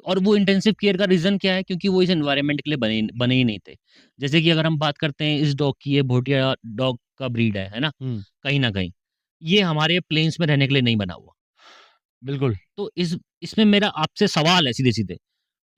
और वो इंटेंसिव केयर का रीज़न क्या है? क्योंकि वो इस एनवायरनमेंट के लिए बने ही नहीं थे। जैसे कि अगर हम बात करते हैं इस डॉग की, ये भोटिया डॉग का ब्रीड है ना? हुँ, कहीं न कहीं। ये हमारे प्लेन्स में रहने के लिए नहीं बना हुआ। बिल्कुल। तो इसमें मेरा आपसे सवाल है सीधे-सीधे,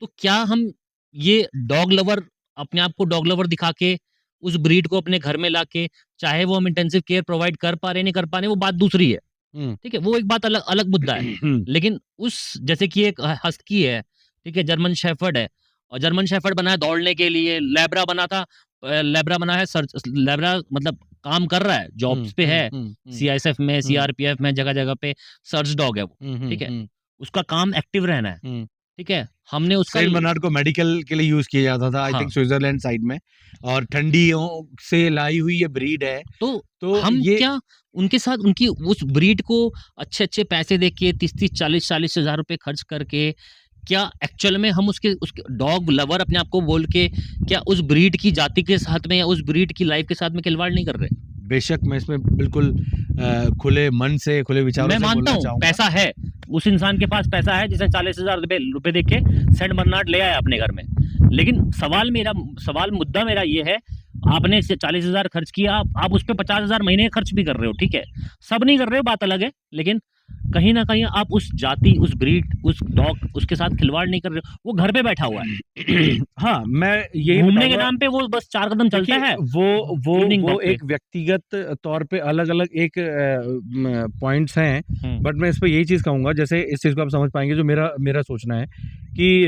तो क्या हम ये डॉग लवर अपने आप को डॉग लवर दिखा के उस ब्रीड को अपने घर में लाके, चाहे वो हम इंटेंसिव केयर प्रोवाइड कर पा रहे हैं, नहीं कर पा रहे हैं, वो बात दूसरी है। हुँ, ठीक है? वो एक बात अलग अलग मुद्दा है। हुँ, लेकिन उस जैसे कि एक हस्की है, ठीक है? जर्मन शेफ़र्ड है और जर्मन शेफ़र्ड बना है दौड़ने के लिए, लैब्रा बना था लैब्रा बना है लैब्रा मतलब काम कर रहा है, हुँ, जॉब्स पे हुँ, है, हुँ, हुँ, सीआईएसएफ में, हुँ, सीआरपीएफ में, जगह-जगह पे सर्च डॉग है वो, हुँ, हुँ, ठीक है? हुँ, उसका काम एक्टिव रहना है, हुँ। ठीक है? हमने उसका सेंट बर्नार्ड को मेडिकल के लिए यूज़ किया जाता था आई हाँ, थिंक स्विट्ज़रलैंड साइड में और ठंडियों से लाई हुई ये ब्रीड है, तो तो हम ये क्या उनके साथ उनकी उस ब्रीड को अच्छे-अच्छे पैसे देके 30-30, 40-40 हज़ार रुपए खर्च करके क्या एक्चुअल में हम उसके डॉग लवर अपने आप को बोल के क्या उस ब्रीड की जाति के साथ में या उस ब्रीड की लाइफ के साथ में खिलवाड़ नहीं कर रहे? बेशक मैं इसमें बिल्कुल खुले मन से, खुले विचारों मैं से मानता बोलना हूँ चाहूँगा। पैसा है, उस इंसान के पास पैसा है जिसने 40,000 रुपए दे के सेंट बर्नार्ड ले आया अपने घर में। लेकिन सवाल मुद्दा मेरा ये है, आपने 40,000 खर्च किया, आप उस पे 50,000 महीने खर्च भी कर रहे हो, ठीक है, सब नहीं कर रहे हो, बात अलग है, लेकिन कहीं ना कहीं आप उस जाति, उस ब्रीड, उस डॉग, उसके साथ खिलवाड़ नहीं कर रहे हो। वो घर पे बैठा हुआ है, हाँ, मैं यही घूमने के बताऊंगा। नाम पे वो बस 4 कदम चलता देखिए, है वो इवनिंग वॉक पे। एक व्यक्तिगत तौर पे अलग-अलग एक पॉइंट्स हैं, बट मैं इस पे यही चीज़ कहूँगा, जैसे इस चीज़ को आप समझ पाएँगे जो मेरा मेरा सोचना है कि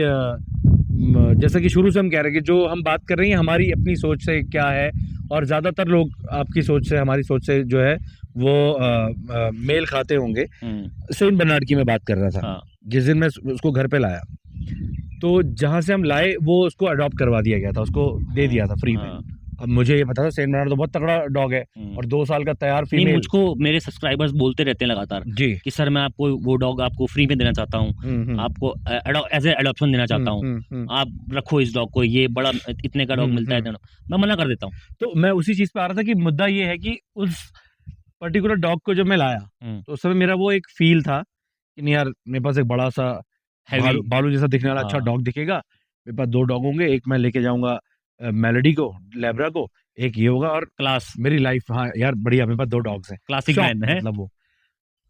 जैसा कि शुरू से हम कह रहे हैं कि जो हम बात कर रहे हैं हमारी अपनी सोच से क्या है, और ज़्यादातर लोग आपकी सोच से, हमारी सोच से जो है वो मेल खाते होंगे। सेंट बर्नार्ड की मैं बात कर रहा था, हाँ, जिस दिन मैं उसको घर पे लाया, तो जहाँ से हम लाए वो उसको अडॉप्ट करवा दिया गया था, उसको दे दिया था फ्री में। हाँ, अब मुझे ये पता था सेंट बर्नार्ड तो बहुत तगड़ा डॉग है, और 2 साल का तैयार नहीं, फीमेल। मुझको मेरे सब्सक्राइबर्स बोलते रहते हैं लगातार जी। कि सर मैं आपको वो डॉग आपको फ्री में देना चाहता हूँ, आपको एज ए एडॉप्शन देना चाहता हूँ, आप रखो इस डॉग को, ये बड़ा इतने का डॉग मिलता है, मैं मना कर देता हूँ। तो मैं उसी चीज़ पे आ रहा था कि मुद्दा ये है कि उस पर्टिकुलर डॉग को जब मैं लाया, तो उस समय मेरा वो एक फ़ील था कि नहीं यार, मेरे पास एक बड़ा-सा हैवी, भालू भालू जैसा दिखने वाला अच्छा हाँ, डॉग दिखेगा। मेरे पास 2 डॉग होंगे, एक मैं लेके जाऊँगा मेलोडी को, लैब्रा को, एक ये होगा, और क्लास, मेरी लाइफ़, हाँ, यार बढ़िया, मेरे पास 2 डॉग्स हैं। क्लासिक शौक मैन है। मतलब वो।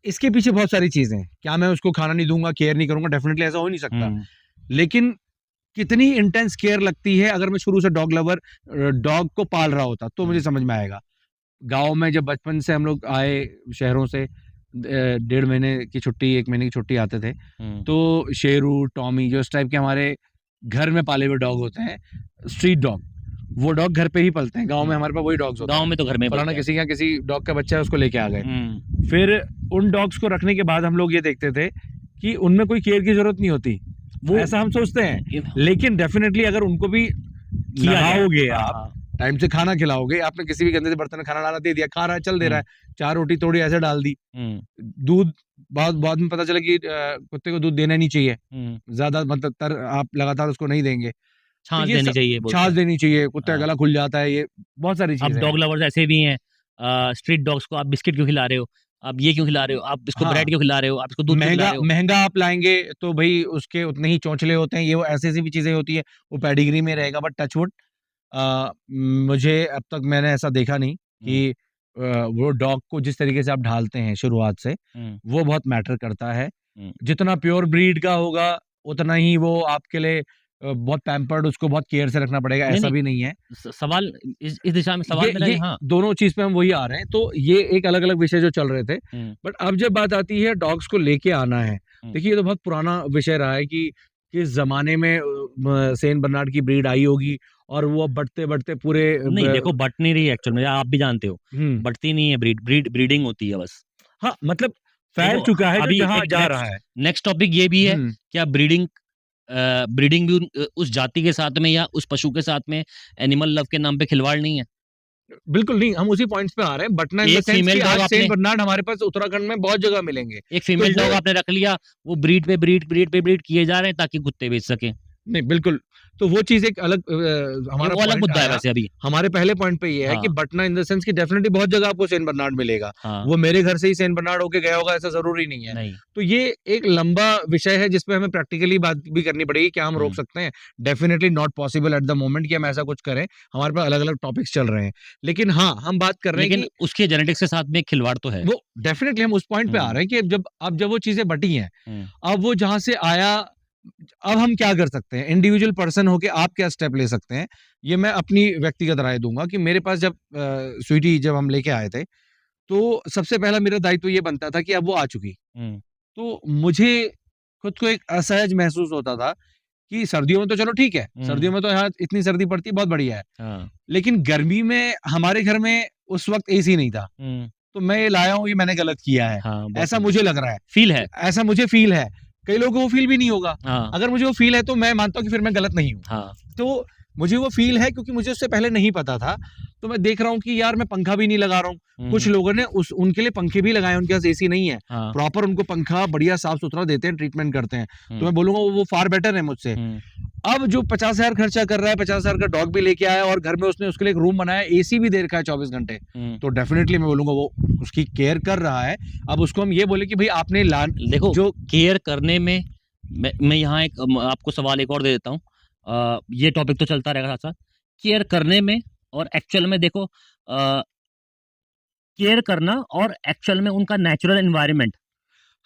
इसके पीछे बहुत सारी चीज़ें हैं। क्या मैं उसको खाना नहीं दूँगा, केयर नहीं करूँगा? डेफ़िनिटली ऐसा हो नहीं सकता। लेकिन कितनी इंटेंस केयर लगती है अगर मैं शुरू से डॉग लवर डॉग को पाल रहा होता, तो मुझे समझ में आएगा। गाँव में जब बचपन से हम लोग आए शहरों से, 1.5 महीने की छुट्टी, 1 महीने की छुट्टी आते थे, तो शेरू, टॉमी जो इस टाइप के हमारे घर में पाले हुए डॉग होते हैं, स्ट्रीट डॉग, वो डॉग घर पे ही पलते हैं। गाँव में हमारे पास वही डॉग्स होते हैं। गाँव में तो घर में फलाना पलते हैं। किसी के यहाँ किसी डॉग का बच्चा है, उसको लेके आ गए। फिर उन डॉग्स को रखने के बाद हम लोग ये देखते थे कि उनमें कोई केयर की ज़रूरत नहीं होती। वो ऐसा हम सोचते हैं, लेकिन डेफ़िनिटली अगर उनको भी किया जाए, नहाओगे हाँ, आप, हाँ, टाइम से खाना खिलाओगे, आपने किसी भी गंदे से बर्तन में खाना डाला, दे दिया, खा रहा है, चल दे रहा है, 4 रोटी तोड़ी ऐसे डाल दी। दूध बाद बाद में पता चला कि कुत्ते को दूध देना नहीं चाहिए, ज़्यादा मतलब आप लगातार उसको नहीं देंगे। तो छाछ ये देनी सब चाहिए बोलते छाछ हैं। देनी चाहिए, कुत्ते का हाँ। गला खुल जाता है, ये बहुत सारी अब चीज़ें डॉग हैं। लवर्स ऐसे भी हैं, स्ट्रीट डॉग्स को आप बिस्किट क्यों खिला रहे हो? आप ये क्यों खिला रहे हो? आप इसको हाँ, ब्रेड क्यों खिला रहे हो? आप इसको दूध क्यों खिला महँगा रहे हो? महँगा आप लाएँगे तो भई उसके उतने ही चोंचले होते हैं, ये वो ऐसी-ऐसी भी चीज़ें होती हैं, वो पेडिग्री में रहेगा, बट टच वुड मुझे अब तक मैंने ऐसा देखा नहीं कि वो डॉग को जिस तरीके से आप ढालते हैं शुरुआत से, वो बहुत मैटर करता है। जितना प्योर ब्रीड का होगा, उतना ही वो आपके लिए बहुत पैम्पर्ड, उसको बहुत केयर से रखना पड़ेगा, नहीं, ऐसा नहीं, भी नहीं है। सवाल इस दिशा में सवाल मेरा ये हाँ। दोनों चीज़ पे हम वही आ रहे हैं, तो ये एक अलग-अलग विषय जो चल रहे थे। हुँ, बट अब जब बात आती है डॉग्स को लेके आना है, हुँ। देखिए ये तो बहुत पुराना विषय रहा है कि किस ज़माने में सेंट बर्नार्ड की ब्रीड आई होगी, और वो अब बढ़ते-बढ़ते पूरे नहीं, ब देखो बँट नहीं रही है एक्चुअल में, आप भी जानते हो। हुँ। बँटती नहीं है ब्रीडिंग होती है बस। हाँ, मतलब फैल देखो चुका है जो अभी जहाँ एक जा रहा है। नेक्स्ट टॉपिक ये भी है, हुँ। क्या ब्रीडिंग भी उस जाति के साथ में या उस पशु के साथ में एनिमल लव के नाम पे खिलवाड़ नहीं है? बिल्कुल नहीं, हम उसी पॉइंट्स पे आ रहे हैं, बटना इन द एक सेंस कि फीमेल डॉग आज आपने सेंट बर्नार्ड हमारे पास उत्तराखंड में बहुत जगह मिलेंगे। एक तो फीमेल डॉग वो आपने रख लिया, वो ब्रीड किए जा रहे हैं ताकि कुत्ते बेच सकें। नहीं, बिल्कुल। तो वो चीज़ एक अलग ये हमारा वो अलग पॉइंट मुद्दा है आया। वैसे अभी। हमारे पहले पॉइंट पे ये है कि हाँ, बटना इन द सेंस कि डेफ़िनिटली बहुत जगह आपको सेंट बर्नार्ड मिलेगा। हाँ, वो मेरे घर से ही सेंट बर्नार्ड होके गया होगा ऐसा ज़रूरी नहीं है। नहीं। तो ये एक लंबा विषय है जिस पे हमें प्रैक्टिकली बात भी करनी पड़ेगी, क्या हम रोक हुँ, सकते हैं? Definitely not possible at the moment कि हम ऐसा कुछ करें। हमारे पास अलग-अलग टॉपिक्स चल रहे हैं। लेकिन हाँ, हम बात कर रहे हैं लेकिन कि उसके जेनेटिक्स के साथ में एक खिलवाड़ तो है। वो डेफ़िनिटली हम उस पॉइंट पे आ हुँ, रहे हैं कि अब जब वो चीज़ें बटी हैं, हुँ, अब वो जहाँ से आया, अब हम क्या कर सकते हैं? इंडिविजुअल पर्सन होके आप क्या स्टेप ले सकते हैं? ये मैं अपनी व्यक्तिगत राय दूँगा कि मेरे पास जब स्वीटी जब हम लेके आए थे, तो सबसे पहला मेरा दायित्व ये बनता था कि अब वो आ चुकी। हुँ, तो मुझे खुद को एक असहज महसूस होता था कि सर्दियों में तो चलो ठीक है, सर्दियों हुँ, में तो यहाँ इतनी सर्दी पड़ती है, बहुत बढ़िया है। हाँ, लेकिन गर्मी में हमारे घर में उस वक़्त एसी नहीं था। हुँ, तो मैं ये लाया हूँ, ये मैंने गलत किया है। हाँ, बहुत ऐसा मुझे लग रहा है। फ़ील है। ऐसा मुझे फ़ील है। कई लोगों को वो फ़ील भी नहीं होगा। हाँ, अगर मुझे वो फ़ील है तो मैं मानता हूँ कि फिर मैं गलत नहीं हूँ। हाँ, तो मुझे वो फ़ील है क्योंकि मुझे उससे पहले नहीं पता था। तो मैं देख रहा हूँ कि यार मैं पंखा भी नहीं लगा रहा हूँ। कुछ हुँ, लोगों ने उस उनके लिए पंखे भी लगाए हैं, उनके पास एसी नहीं है। हाँ, प्रॉपर उनको पंखा बढ़िया साफ-सुथरा देते हैं, ट्रीटमेंट करते हैं। तो हुँ, मैं बोलूँगा वो फार बेटर है मुझसे। हुँ, अब जो 50,000 खर्चा कर रहा है, 50,000 का डॉग भी लेके आया और घर में उसने उसके लिए एक रूम बनाया, एसी भी दे रखा है 24 घंटे। हुँ। तो डेफ़िनिटली मैं बोलूँगा वो उसकी केयर कर रहा है। अब उसको हम ये बोले कि भई आपने देखो, जो केयर करने में मैं यहाँ एक आपको सवाल एक और दे देता हूँ। ये टॉपिक तो चलता रहेगा साथ-साथ। केयर करने में और एक्चुअल में देखो केयर करना और एक्चुअल में उनका नेचुरल एनवायरनमेंट,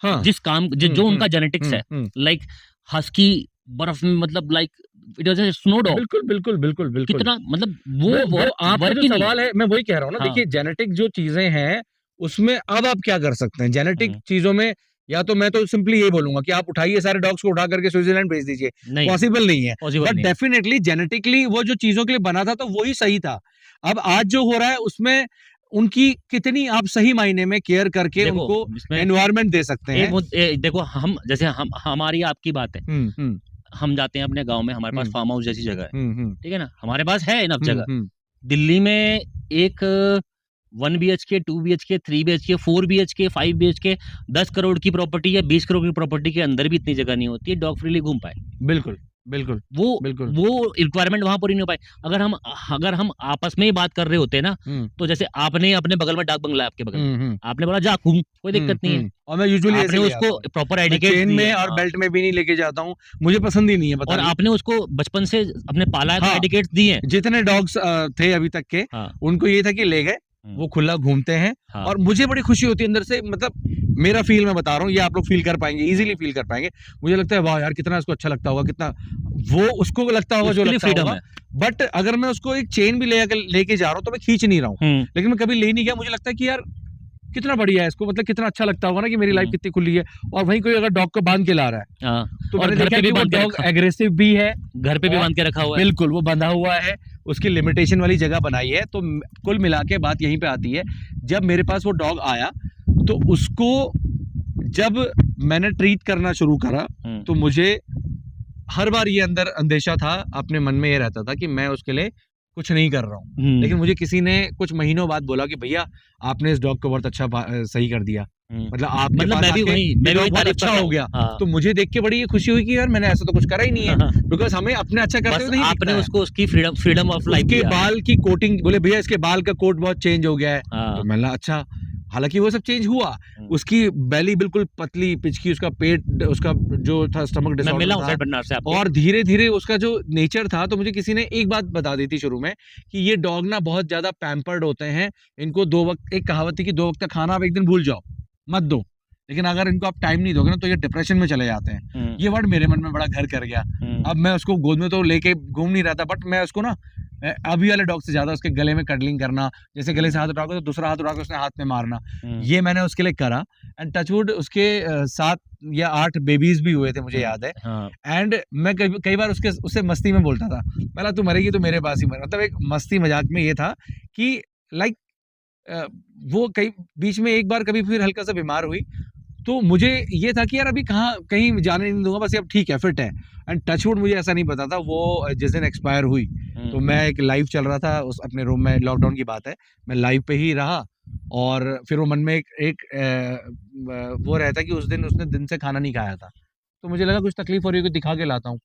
हाँ जिस काम जो उनका जेनेटिक्स है, हम्म, लाइक हस्की बर्फ में, मतलब like it was a snow dog, बिल्कुल बिल्कुल बिल्कुल बिल्कुल। कितना मतलब वो वो वर्क आपका वर्क जो ही नहीं है। सवाल है मैं वही कह रहा हूँ ना, हाँ। देखिए जेनेटिक जो चीजें हैं उसमें अब आप क्या कर सकते हैं जेनेटिक हम्म, चीजों में। या तो मैं तो सिंपली ये बोलूंगा कि आप उठाइए सारे डॉग्स को उठा करके स्विट्जरलैंड भेज दीजिए, नहीं पॉसिबल नहीं है। पॉसिबल बट नहीं है। डेफिनेटली जेनेटिकली वो जो चीजों के लिए बना था तो वही सही था। अब आज जो हो रहा है उसमें उनकी कितनी आप सही मायने में केयर करके देखो उनको इसमें एनवायरनमेंट दे सकते हैं। देखो हम जैसे हम हमारी आपकी बात है, हम्म, हम जाते हैं अपने गांव में, हमारे पास हम्म, फार्म हाउस जैसी जगह है, हम्म, ठीक है ना, हमारे पास है इनफ हम्म, जगह। दिल्ली में एक 1 BHK 2 BHK 3 BHK 4 BHK 5 BHK 10 crore की प्रॉपर्टी या 20 करोड़ की प्रॉपर्टी के अंदर भी इतनी जगह नहीं होती है डॉग फ्रीली घूम पाए। बिल्कुल बिल्कुल वो बिल्कुल। वो रिक्वायरमेंट वहां पूरी नहीं हो पाई। अगर हम आपस में ही बात कर रहे होते ना, हम्म, तो जैसे आपने अपने बगल में डाक बंगला है, आपके बगल में, हम्म, आपने बोला जा घूम, कोई दिक्कत नहीं है, और मैं यूजुअली ऐसे आपने ले उसको आता हूँ। प्रॉपर मैं एडिकेट्स चेन दिए। में और हाँ, बेल्ट में भी नहीं लेके जाता हूँ, मुझे पसंद ही नहीं है, पता और नहीं। आपने उसको बचपन से अपने पाला है तो हाँ, एडिकेट्स दिए हैं। जितने डॉग्स थे अभी तक के, हाँ। उनको ये था कि ले गए, हम्म, वो खुला घूमते हैं। हाँ। और मुझे बड़ी खुशी होती है अंदर से, मतलब मेरा फील मैं बता रहा हूँ, ये आप लोग फील कर पाएंगे, इजीली फील कर पाएंगे। मुझे लगता है वाह यार कितना इसको अच्छा लगता होगा, कितना वो उसको लगता होगा जो उसके लिए लगता फ्रीडम होगा। है। बट अगर मैं उसको एक चेन भी लेके जा रहा हूँ तो मैं खींच नहीं रहा हूँ, हम्म, लेकिन मैं कभी ले नहीं गया। मुझे लगता है कि यार कितना बढ़िया है इसको, मतलब कितना अच्छा लगता होगा ना कि मेरी लाइफ हम्म, कितनी खुली है। और वहीं कोई अगर डॉग को बांध के ला रहा है हाँ। तो और मैंने घर देखा पे भी कि वो बांध के डॉग रखा, एग्रेसिव भी है, घर पे भी और बांध के रखा हुआ है। बिल्कुल वो बंधा हुआ है, उसकी लिमिटेशन वाली जगह बनाई है। तो कुल मिला के बात यहीं पे आती है, जब मेरे पास वो डॉग आया तो उसको जब मैंने ट्रीट करना शुरू करा तो मुझे हर बार ये अंदर अंदेशा था, अपने मन में ये रहता था कि मैं उसके लिए कुछ नहीं कर रहा हूँ। लेकिन मुझे किसी ने कुछ महीनों बाद बोला कि भैया आपने इस डॉग को बहुत अच्छा सही कर दिया, मतलब आपके मतलब पास मैं भी आके वही ये डॉग बहुत तारीफ कर अच्छा रहा हो हूँ। गया। हाँ। तो मुझे देख के बड़ी ये खुशी हुई कि यार मैंने ऐसा तो कुछ करा ही नहीं है, बिकॉज हमें अपने अच्छा करते बस हुए नहीं आपने दिखता है। उसको उसकी फ्रीडम ऑफ लाइफ उसके दिया। बाल की कोटिंग, बोले भैया इसके बाल का कोट बहुत चेंज हो गया है। हाँ। तो मैंने अच्छा, हालांकि वो सब चेंज हुआ। उसकी बेली बिल्कुल पतली पिचकी, उसका पेट, उसका जो था स्टमक मैं डिसऑर्डर मिला हूँ था। सेठ भंडार से आपके। और धीरे धीरे उसका जो नेचर था, तो मुझे किसी ने एक बात बता दी थी शुरू में कि ये डॉग ना बहुत ज्यादा पैम्पर्ड होते हैं, इनको 2 वक्त, एक कहावत थी कि 2 वक्त का खाना आप एक दिन भूल जाओ, मत दो, लेकिन अगर इनको आप टाइम नहीं दोगे ना तो ये डिप्रेशन में चले जाते हैं। ये वर्ड मेरे मन में बड़ा घर कर गया। अब मैं उसको गोद में तो लेके घूम नहीं रहा था, बट मैं उसको ना अभी वाले डॉग से ज्यादा उसके गले में कडलिंग करना, जैसे गले से हाथ उठाओगे तो दूसरा हाथ उठा के उसने हाथ में मारना, ये मैंने उसके लिए करा। एंड टचवुड उसके 7 या 8 बेबीज भी हुए थे, मुझे याद है। हाँ। एंड मैं कई बार उससे मस्ती में बोलता था, बोला तू मरेगी तो मेरे पास ही मर, मतलब एक मस्ती मजाक में ये था कि लाइक वो कई बीच में एक बार कभी फिर हल्का सा बीमार हुई, तो मुझे ये था कि यार अभी कहाँ कहीं जाने नहीं दूंगा, बस अब ठीक है, फिट है। एंड टचवुड मुझे ऐसा नहीं पता था, वो जिस दिन एक्सपायर हुई तो मैं एक लाइव चल रहा था उस अपने रूम में, लॉकडाउन की बात है, मैं लाइव पे ही रहा। और फिर वो मन में वो रहता कि उस दिन उसने दिन से खाना नहीं खाया था, तो मुझे लगा कुछ तकलीफ हो रही है, कुछ दिखा के लाता हूँ।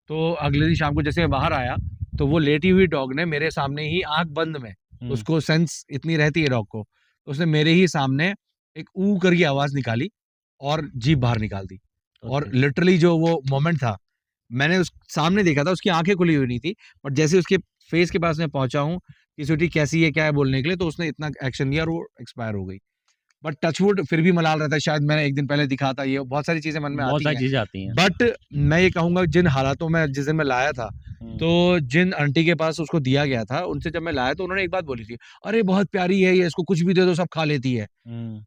तो अगले दिन शाम को जैसे मैं बाहर आया तो वो लेटी हुई डॉग ने मेरे सामने ही आंख बंद में, उसको सेंस इतनी रहती है डॉग को, तो उसने मेरे ही सामने एक ऊ करके आवाज निकाली और जीभ बाहर निकाल दी। और लिटरली जो वो मोमेंट था, मैंने उस सामने देखा था, उसकी आंखें खुली हुई नहीं थी, बट जैसे उसके फेस के पास मैं पहुंचा हूँ कि स्वीटी कैसी है क्या है बोलने के लिए, तो उसने इतना एक्शन लिया और वो एक्सपायर हो गई। बट टचवुड फिर भी मलाल रहता है, शायद मैंने एक दिन पहले दिखा था, ये बहुत सारी चीजें मन में बहुत आती सारी हैं। चीजें आती हैं। बट मैं ये कहूंगा जिन हालातों में जिस दिन मैं लाया था, तो जिन आंटी के पास उसको दिया गया था उनसे जब मैं लाया तो उन्होंने एक बात बोली थी, अरे बहुत प्यारी है ये, इसको कुछ भी दे दो सब खा लेती है।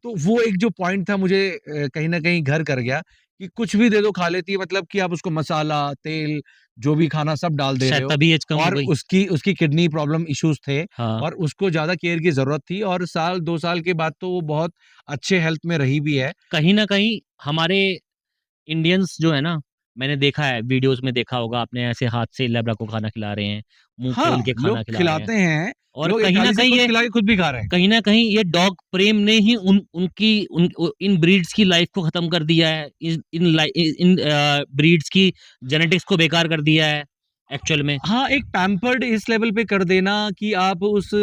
तो वो एक जो पॉइंट था मुझे कहीं ना कहीं घर कर गया कि कुछ भी दे दो खा लेती है, मतलब कि आप उसको मसाला तेल जो भी खाना सब डाल दे रहे शायद हो। तभी एज कम हो और गई। उसकी उसकी किडनी प्रॉब्लम इश्यूज थे, हाँ। और उसको ज्यादा केयर की जरूरत थी, और 1-2 साल के बाद तो वो बहुत अच्छे हेल्थ में रही भी है। कहीं ना कहीं हमारे इंडियंस जो है ना, मैंने देखा है वीडियोस में, देखा होगा आपने, ऐसे हाथ से लेब्रा को खाना खिला रहे हैं, मुंह खोल हाँ, के खाना लोग खिला रहे हैं। खिलाते हैं, और लोग एक कहीं ना थाली से कहीं खुद ये खिला के खुद भी खा रहे हैं। कहीं ना कहीं ये डॉग प्रेम ने ही इन ब्रीड्स की लाइफ को खत्म कर दिया है, इन ब्रीड्स की जेनेटिक्स को बेकार कर दिया है एक्चुअल में। हाँ, एक पैम्पर्ड इस लेवल पे कर देना कि आप उस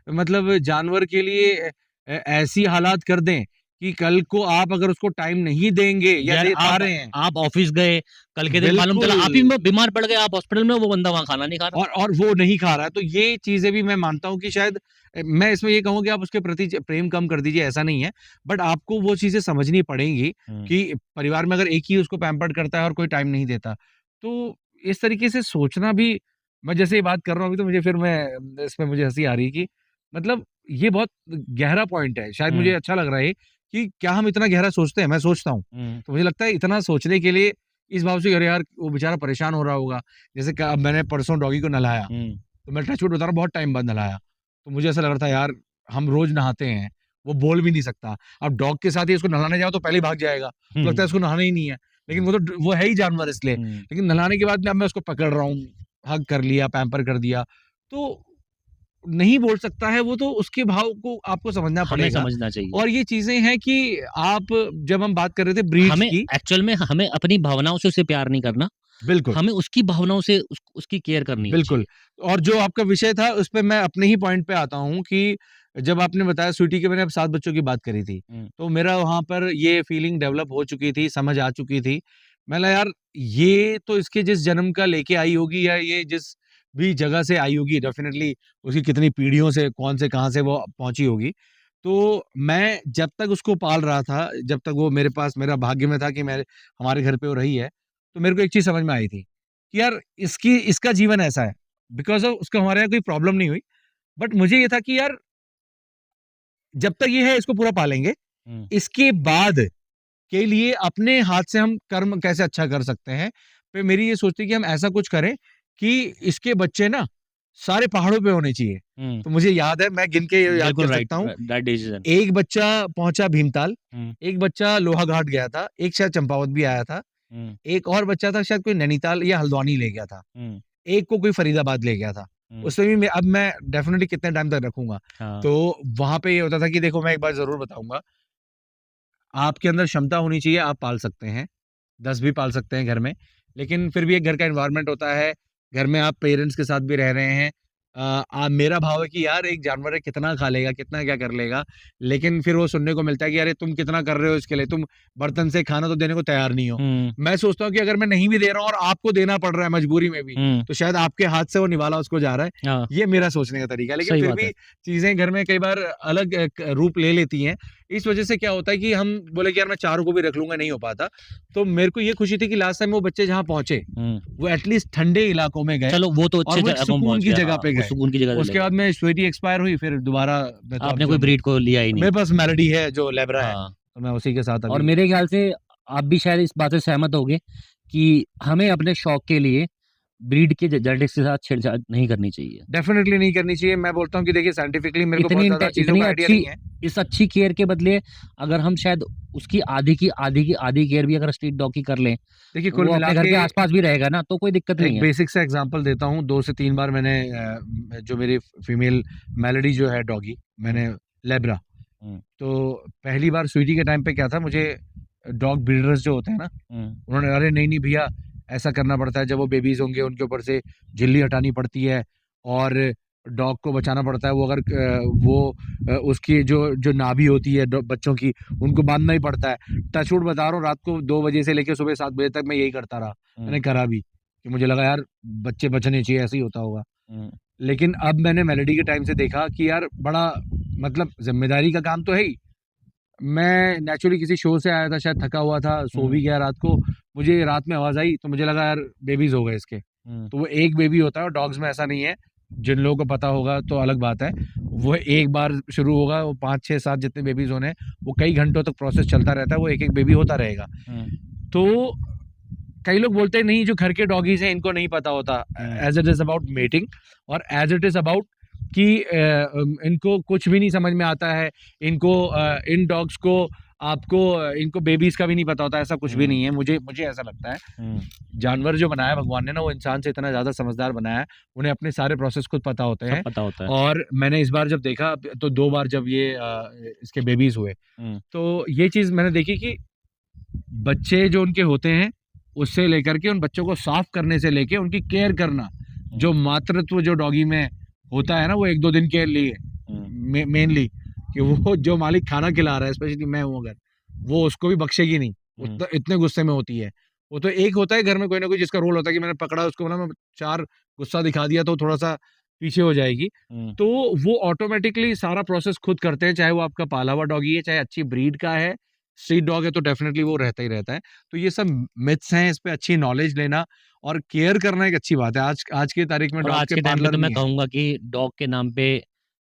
मतलब जानवर के लिए ऐसी हालात कर दें कि कल को आप अगर उसको टाइम नहीं देंगे या यार दे पा रहे हैं, आप ऑफिस गए, कल के दिन मालूम चला आप ही बिल्कुल, बीमार पड़ गए, आप हॉस्पिटल में, वो बंदा वहाँ खाना नहीं खा रहा। और वो नहीं खा रहा है, तो ये चीज़ें भी मैं मानता हूँ कि शायद मैं इसमें ये कहूँ कि आप उसके प्रति प्रेम कम कर दीजिए, ऐसा नहीं है। बट आपको वो चीज़ें समझनी पड़ेंगी हुँ, कि परिवार में अगर एक ही उसको पैम्पर्ड करता है और कोई टाइम नहीं देता, तो इस तरीके से सोचना भी, मैं जैसे ये बात कर रहा हूँ अभी, तो मुझे फिर मैं इसमें मुझे हँसी आ रही है कि मतलब ये बहुत गहरा पॉइंट है। शायद मुझे हुँ, अच्छा लग रहा है कि क्या हम इतना गहरा सोचते हैं? मैं सोचता हूँ। हुँ, तो मुझे लगता है इतना सोचने के लिए इस भाव से, अरे यार! वो बेचारा परेशान हो रहा होगा। जैसे क मैंने परसों डॉगी को नहलाया, हुँ, तो मैं टच वुड बता रहा हूँ बहुत टाइम बाद नहलाया। तो मुझे ऐसा लग रहा था यार, हम रोज़ नहाते हैं, वो बोल भी नहीं सकता। अब डॉग के साथ ही उसको नहलाने जाओ तो पहले ही भाग जाएगा। तो लगता है हुँ, इसको नहाना ही नहीं है। लेकिन वो है ही जानवर इसलिए। हुँ। लेकिन नहलाने के बाद में अब मैं उसको पकड़ रहा हूँ, हग कर लिया, पैम्पर कर दिया। तो नहीं बोल सकता है वो, तो उसके भाव को आपको समझना हमें पड़ेगा। समझना चाहिए। और ये चीज़ें हैं कि आप, जब हम बात कर रहे थे ब्रीड्स हमें की, एक्चुअल में हमें अपनी भावनाओं से उसे प्यार नहीं करना, बिल्कुल। हमें उसकी भावनाओं से उसकी केयर करनी बिल्कुल, चाहिए। और जो आपका विषय था उसपे मैं अपने ही पॉइंट पे आता हूँ कि जब आपने बताया स्वीटी के, मैंने अब 7 बच्चों की बात करी थी, हुँ, तो मेरा वहाँ पर ये फीलिंग डेवलप हो चुकी थी, समझ आ चुकी थी। मैं बोला यार, ये तो इसके जिस जन्म का लेके आई होगी, या ये जिस भी जगह से आई होगी, डेफ़िनेटली उसकी कितनी पीढ़ियों से, कौन से कहाँ से वो पहुँची होगी। तो मैं जब तक उसको पाल रहा था, जब तक वो मेरे पास, मेरा भाग्य में था कि मैं, हमारे घर पे वो रही है, तो मेरे को एक चीज़ समझ में आई थी कि यार इसका जीवन ऐसा है। बिकॉज़ ऑफ़ उसको हमारे यहाँ कोई प्रॉब्लम नहीं हुई। बट मुझे ये था कि यार, जब तक ये है इसको पूरा पालेंगे, हुँ, इसके बाद के लिए अपने हाथ से हम कर्म कैसे अच्छा कर सकते हैं। पे मेरी ये सोच थी कि हम ऐसा कुछ करें कि इसके बच्चे ना सारे पहाड़ों पे होने चाहिए। हुँ। तो मुझे याद है, मैं गिन के ये याद कर बिल्कुल राइट सकता हूँ, राइट डिसीज़न। एक बच्चा पहुँचा भीमताल, हुँ, एक बच्चा लोहाघाट गया था, एक शायद चंपावत भी आया था, हुँ, एक और बच्चा था शायद कोई नैनीताल या हल्द्वानी ले गया था। हुँ, एक को कोई फरीदाबाद ले गया था। हुँ। उसमें भी मैं डेफ़िनेटली कितने टाइम तक रखूँगा। हाँ, तो वहाँ पे ये होता था कि देखो, मैं एक बात ज़रूर बताऊँगा, आपके अंदर क्षमता होनी चाहिए, आप पाल सकते हैं, 10 भी पाल सकते हैं घर में, लेकिन फिर भी एक घर का एनवायरनमेंट होता है, घर में आप पेरेंट्स के साथ भी रह रहे हैं। मेरा भाव है कि यार, एक जानवर है, कितना खा लेगा, कितना क्या कर लेगा, लेकिन फिर वो सुनने को मिलता है कि अरे तुम कितना कर रहे हो इसके लिए, तुम बर्तन से खाना तो देने को तैयार नहीं हो। हुँ, मैं सोचता हूँ कि अगर मैं नहीं भी दे रहा हूँ और आपको देना पड़ रहा है मजबूरी में भी, हुँ, तो शायद आपके हाथ से वो निवाला उसको जा रहा है। हाँ, ये मेरा सोचने का तरीका है, लेकिन सही फिर बात है। भी चीज़ें घर में कई बार अलग रूप ले लेती हैं। इस वजह से क्या होता है कि हम बोले कि यार मैं चारों को भी रख लूँगा, नहीं हो पाता। तो मेरे को ये खुशी थी कि लास्ट टाइम वो बच्चे जहाँ पहुँचे, हुँ, वो एटलीस्ट ठंडे इलाकों में गए चलो वो तो और अच्छे वो एक जगह सुकून पहुँच की गया, जगह हाँ, पे वो गए। सुकून की जगह चले उसके गए। बाद में स्वीटी एक्सपायर हुई, फिर दोबारा मैं तो अब आपने कोई जो ब्रीड को लिया ही नहीं। मेरे पास मेलोडी है जो लैब्रा है, हाँ, तो मैं उसी के साथ और अभी। मेरे ख्याल से आप भी शायद इस बात से सहमत होंगे कि हमें अपने शौक के लिए ब्रीड के जेनेटिक्स के साथ छेड़छाड़ नहीं करनी चाहिए। डेफ़िनेटली नहीं करनी चाहिए। मैं बोलता हूँ कि देखिए, साइंटिफिकली मेरे को बहुत ज़्यादा चीज़ों इतनी का आइडिया अच्छी, नहीं है। इस अच्छी केयर के बदले अगर हम शायद उसकी आधी केयर भी अगर स्ट्रीट डॉग की कर लें, देखिए, तो कुल वो मिला अपने घर के के आस-पास भी रहेगा ना, तो कोई दिक्कत नहीं एक है। बेसिक सा एग्ज़ाम्पल देता हूँ, 2 से 3 बार मैंने जो मेरी फीमेल मेलोडी जो है डॉगी, हुँ, मैंने लैब्रा, हुँ, तो पहली बार स्वीटी के टाइम पे क्या था, मुझे डॉग ब्रीडर्स जो होते हैं ना, हुँ, उन्होंने, अरे नहीं, नहीं भैया, ऐसा करना पड़ता है, जब वो बेबीज़ होंगे उनके ऊपर से झिल्ली हटानी पड़ती है और डॉग को बचाना पड़ता है। वो अगर उसकी जो जो नाभि होती है बच्चों की, उनको बाँधना ही पड़ता है। टच वुड बता रहा हूँ, रात को 2 बजे से लेके सुबह 7 बजे तक मैं यही करता रहा। मैंने हुँ, करा भी, कि मुझे लगा यार, बच्चे बचने चाहिए, ऐसे ही होता होगा। हुँ, लेकिन अब मैंने मेलोडी के टाइम से देखा कि यार, बड़ा मतलब ज़िम्मेदारी का काम तो है ही। मैं नेचुरली किसी शो से आया था, शायद थका हुआ था, सो हुँ, भी गया रात को। मुझे रात में आवाज़ आई, तो मुझे लगा यार, बेबीज़ हो गए इसके। हुँ, तो वो एक बेबी होता है और डॉग्स में ऐसा नहीं है। जिन लोगों को पता होगा तो अलग बात है। वो एक बार शुरू होगा, वो 5, 6, 7 जितने बेबीज़ होने हैं, वो कई घंटों तक प्रोसेस चलता रहता है, वो एक-एक बेबी होता रहेगा। हुँ, तो कई लोग बोलते हैं, नहीं, जो घर के डॉगीज़ हैं इनको नहीं पता होता। Hmm, as it is about mating, और एज़ इट इज़ अबाउट कि इनको कुछ भी नहीं समझ में आता है। इन डॉग्स को, आपको इनको बेबीज़ का भी नहीं पता होता, ऐसा कुछ भी हुँ, नहीं है। मुझे मुझे ऐसा लगता है, हुँ, जानवर जो बनाया भगवान ने ना, वो इंसान से इतना ज़्यादा समझदार बनाया है, उन्हें अपने सारे प्रोसेस खुद पता होते सब हैं। पता होता है। और मैंने इस बार जब देखा, तो 2 बार जब ये इसके बेबीज़ हुए, हुँ, तो ये चीज़ मैंने देखी कि बच्चे जो उनके होते हैं, उससे लेकर के उन बच्चों को साफ करने से लेके उनकी केयर करना, हुँ, जो मातृत्व जो डॉगी में होता है ना, वो 1-2 दिन के लिए हुँ, मेनली, कि वो जो मालिक खाना खिला रहा है, स्पेशली मैं हूँ अगर, वो उसको भी बख्शेगी नहीं, उतना इतने गुस्से में होती है। वो तो एक होता है घर में कोई ना कोई जिसका रोल होता है कि मैंने पकड़ा उसको ना, मैं 4 गुस्सा दिखा दिया तो थोड़ा-सा पीछे हो जाएगी। तो वो ऑटोमैटिकली सारा प्रोसेस खुद करते हैं, चाहे वो आपका पाला हुआ डॉगी है, चाहे अच्छी ब्रीड का है, स्ट्रीट डॉग है तो डेफिनिटली वो रहता ही रहता है। तो ये सब मिथ्स हैं, इस पे अच्छी नॉलेज लेना और केयर करना एक अच्छी बात है। आज आज की तारीख में और डॉग आज के के टाइम पे पार्लर तो मैं नहीं है। कहूँगा कि डॉग के नाम पे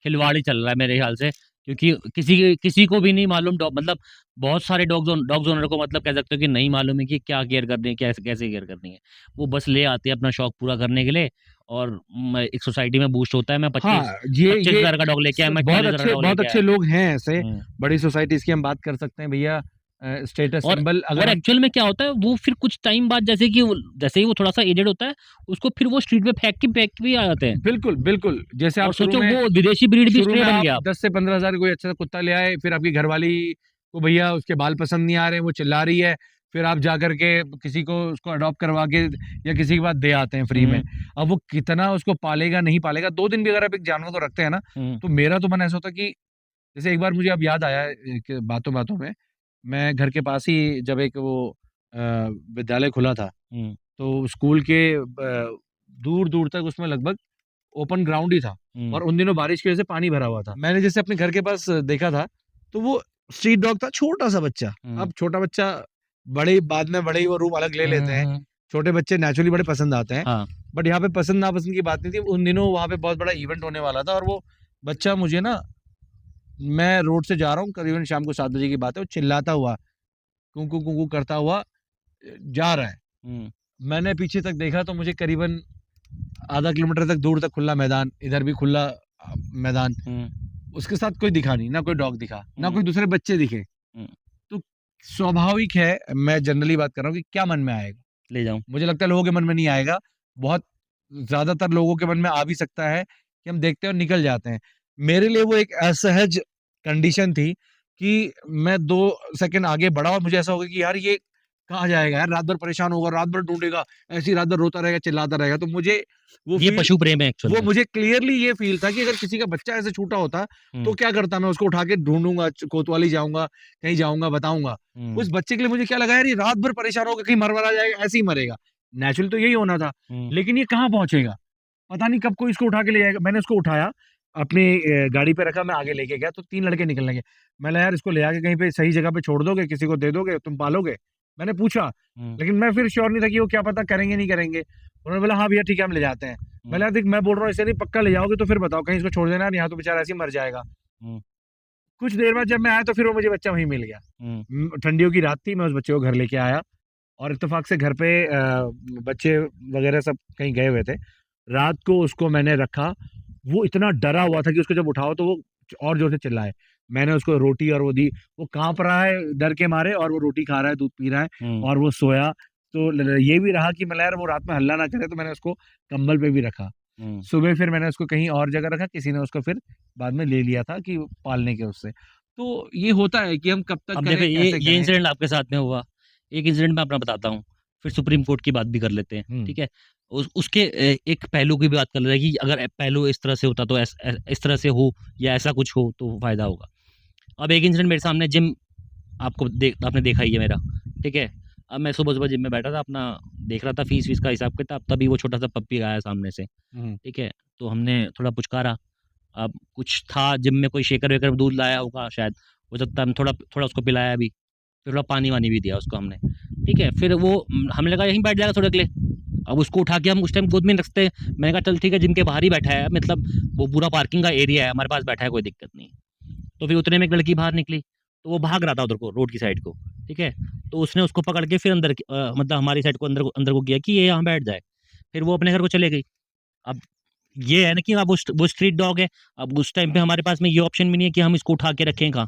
खिलवाड़ ही चल रहा है मेरे ख्याल से, क्योंकि किसी को भी नहीं मालूम डॉग, मतलब बहुत सारे डॉग्स ओनर को मतलब कह सकते हो कि नहीं मालूम है कि क्या केयर करनी है, कैसे कैसे केयर करनी है। वो बस ले आते हैं अपना शौक पूरा करने के लिए, और एक सोसाइटी में बूस्ट होता है, मैं हाँ, 25 ये 25,000 का डॉग लेके आया, मैं 40,000 का डॉग बहुत लेके आया। अच्छे लोग हैं ऐसे, हुँ। बड़ी सोसाइटीज़ की हम बात कर सकते हैं भैया। स्टेटस और सिंबल अगर और हम एक्चुअल में क्या होता है, वो फिर कुछ टाइम बाद जैसे ही वो थोड़ा-सा एजेड होता है, उसको फिर वो स्ट्रीट पे फेंक के भी आ जाते हैं। बिल्कुल, बिल्कुल, जैसे आप और सोचो वो विदेशी ब्रीड भी शुरू स्ट्रे में बन आप गया अब। 10 से 15,000 कोई अच्छा सा कुत्ता ले आए, फिर आपकी घरवाली को भैया उसके बाल पसंद नहीं आ रहे हैं, वो चिल्ला रही है, फिर आप जाकर के किसी को उसको अडॉप्ट करवा के या किसी के पास दे आते हैं फ्री में। हुँ, अब वो कितना उसको पालेगा, नहीं पालेगा, 2 दिन भी अगर आप एक जानवर को रखते हैं ना, हुँ, तो मेरा तो मन ऐसा होता है कि जैसे एक बार मुझे अब याद आया कि बातों-बातों में, मैं घर के पास ही जब एक वो अ, विद्यालय खुला था, हुँ, तो स्कूल के दूर-दूर तक उसमें लगभग ओपन ग्राउंड ही था हुँ, और उन दिनों बारिश की वजह से पानी भरा हुआ था। मैंने जैसे अपने घर के पास देखा था, तो वो स्ट्रीट डॉग था, छोटा-सा बच्चा। हुँ, अब छोटा बच्चा बड़े बाद में बड़े ही वो रूम अलग ले लेते हुँ, हैं। हुँ। छोटे बच्चे नेचुरली बड़े पसंद आते हैं। हाँ, बट यहाँ पे पसंद-नापसंद की बात नहीं थी। उन दिनों वहाँ पे बहुत बड़ा इवेंट होने वाला था और वो बच्चा मुझे ना, मैं रोड से जा रहा हूँ, करीबन शाम को 7 बजे की बात है, वो चिल्लाता हुआ, कूँ-कूँ करता हुआ जा रहा है। हुँ, मैंने पीछे तक देखा तो मुझे करीबन आधा किलोमीटर तक दूर तक खुला मैदान, इधर भी खुला मैदान। हुँ, उसके साथ कोई दिखा नहीं, ना कोई डॉग दिखा, ना हुँ, कोई दूसरे बच्चे दिखे। हुँ, तो स्वाभाविक है, मैं जनरली बात कर रहा हूँ कि क्या मन में आएगा? ले जाऊँ। मुझे लगता है लोगों के मन में नहीं आएगा। बहुत ज़्यादातर लोगों के मन में आ भी सकता है कि हम देखते हैं और निकल जाते हैं। मेरे लिए वो एक असहज कंडीशन थी कि मैं 2 सेकंड आगे बढ़ा और मुझे ऐसा हो गया कि यार ये कहाँ जाएगा यार? रात भर परेशान होगा, रात भर ढूँढेगा, ऐसे ही रात भर रोता रहेगा, चिल्लाता रहेगा। तो मुझे वो ये फ़ील पशु प्रेम है एक्चुअल वो में। मुझे क्लियरली ये फ़ील था कि अगर किसी का बच्चा ऐसे छूटा होता, तो हुँ, क्या करता मैं? उसको उठा के ढूँढूँगा, कोतवाली जाऊँगा, कहीं जाऊँगा, बताऊँगा। हुँ, उस बच्चे के लिए मुझे क्या लगा यार ये रात भर परेशान होगा, कहीं मर-वरा जाएगा, ऐसे ही मरेगा। नेचुरली तो यही होना था, हुँ, लेकिन ये कहाँ पहुँचेगा? पता नहीं कब कोई इसको उठा के ले जाएगा। मैंने उसको उठाया, अपनी गाड़ी पे रखा, मैं आगे लेके गया तो 3 लड़के निकलने लगे। मैंने यार इसको ले आके कहीं पे सही जगह पे छोड़ दोगे, किसी को दे दोगे, तुम पालोगे? मैंने पूछा, हुँ, लेकिन मैं फिर श्योर नहीं था कि वो क्या पता करेंगे, नहीं करेंगे। उन्होंने बोला, "हाँ भैया ठीक है, हम ले जाते हैं।" हुँ, मैंने कहा, "देख मैं बोल रहा हूँ ऐसे नहीं, पक्का ले जाओगे तो फिर बताओ, कहीं इसको छोड़ देना यार, यहाँ तो बेचारा ऐसे ही मर जाएगा।" हुँ, कुछ देर बाद जब मैं आया तो फिर वो मुझे बच्चा वहीं मिल गया। हुँ, ठंडियों की रात थी, मैं उस बच्चे को घर लेके आया और इत्तेफ़ाक से घर पे बच्चे वगैरह सब कहीं गए हुए थे। रात को उसको मैंने रखा, वो इतना डरा हुआ था कि उसको जब उठाओ तो वो और ज़ोर से चिल्लाए। मैंने उसको रोटी और वो दी, वो काँप रहा है डर के मारे और वो रोटी खा रहा है, दूध पी रहा है हुँ, और वो सोया। तो ये भी रहा कि मतलब यार वो रात में हल्ला ना करे, तो मैंने उसको कंबल पे भी रखा। हुँ। सुबह फिर मैंने उसको कहीं और जगह रखा, किसी ने उसको फिर बाद में ले लिया था कि पालने के उससे। तो ये होता है कि हम कब तक अब देखो करें, कैसे ये करें? इंसिडेंट आपके साथ में हुआ। एक इंसिडेंट मैं अपना बताता हूँ, फिर सुप्रीम कोर्ट की बात भी कर लेते हैं, हुँ, ठीक है? उसके एक पहलू की भी बात कर लेते हैं कि अगर पहलू इस तरह से होता तो इस तरह से हो या ऐसा कुछ हो तो फ़ायदा होगा। अब एक इंसिडेंट मेरे सामने जिम आपने देखा ही है मेरा, ठीक है? अब मैं सुबह-सुबह जिम में बैठा था अपना देख रहा था फ़ीस-वीस का हिसाब-किताब, तभी वो छोटा-सा पप्पी आया सामने से, हुँ, ठीक है? तो हमने थोड़ा पुचकारा, अब कुछ था जिम में कोई शेकर-वेकर दूध लाया होगा शायद, हो सकता है हम थोड़ा थोड़ा उसको पिलाया भी। फिर थोड़ा पानी-वानी भी दिया उसको हमने, ठीक है? फिर वो हमें लगा यहीं बैठ जाएगा थोड़ी देर के लिए। अब उसको उठा के हम उस टाइम गोद में नहीं रखते। मैंने कहा चल ठीक है जिम के बाहर ही बैठा है, मतलब वो पूरा पार्किंग का एरिया है, हमारे पास बैठा है कोई दिक्कत नहीं। तो फिर उतने में एक लड़की बाहर निकली, तो वो भाग रहा था उधर को रोड की साइड को, ठीक है? तो उसने उसको पकड़ के फिर मतलब हमारी साइड को अंदर को किया कि ये यहाँ बैठ जाए। फिर वो अपने घर को चले गई। अब ये है ना कि अब वो स्ट्रीट डॉग है, अब उस टाइम पे हमारे पास में ये ऑप्शन भी नहीं है कि हम इसको उठा के रखें कहाँ।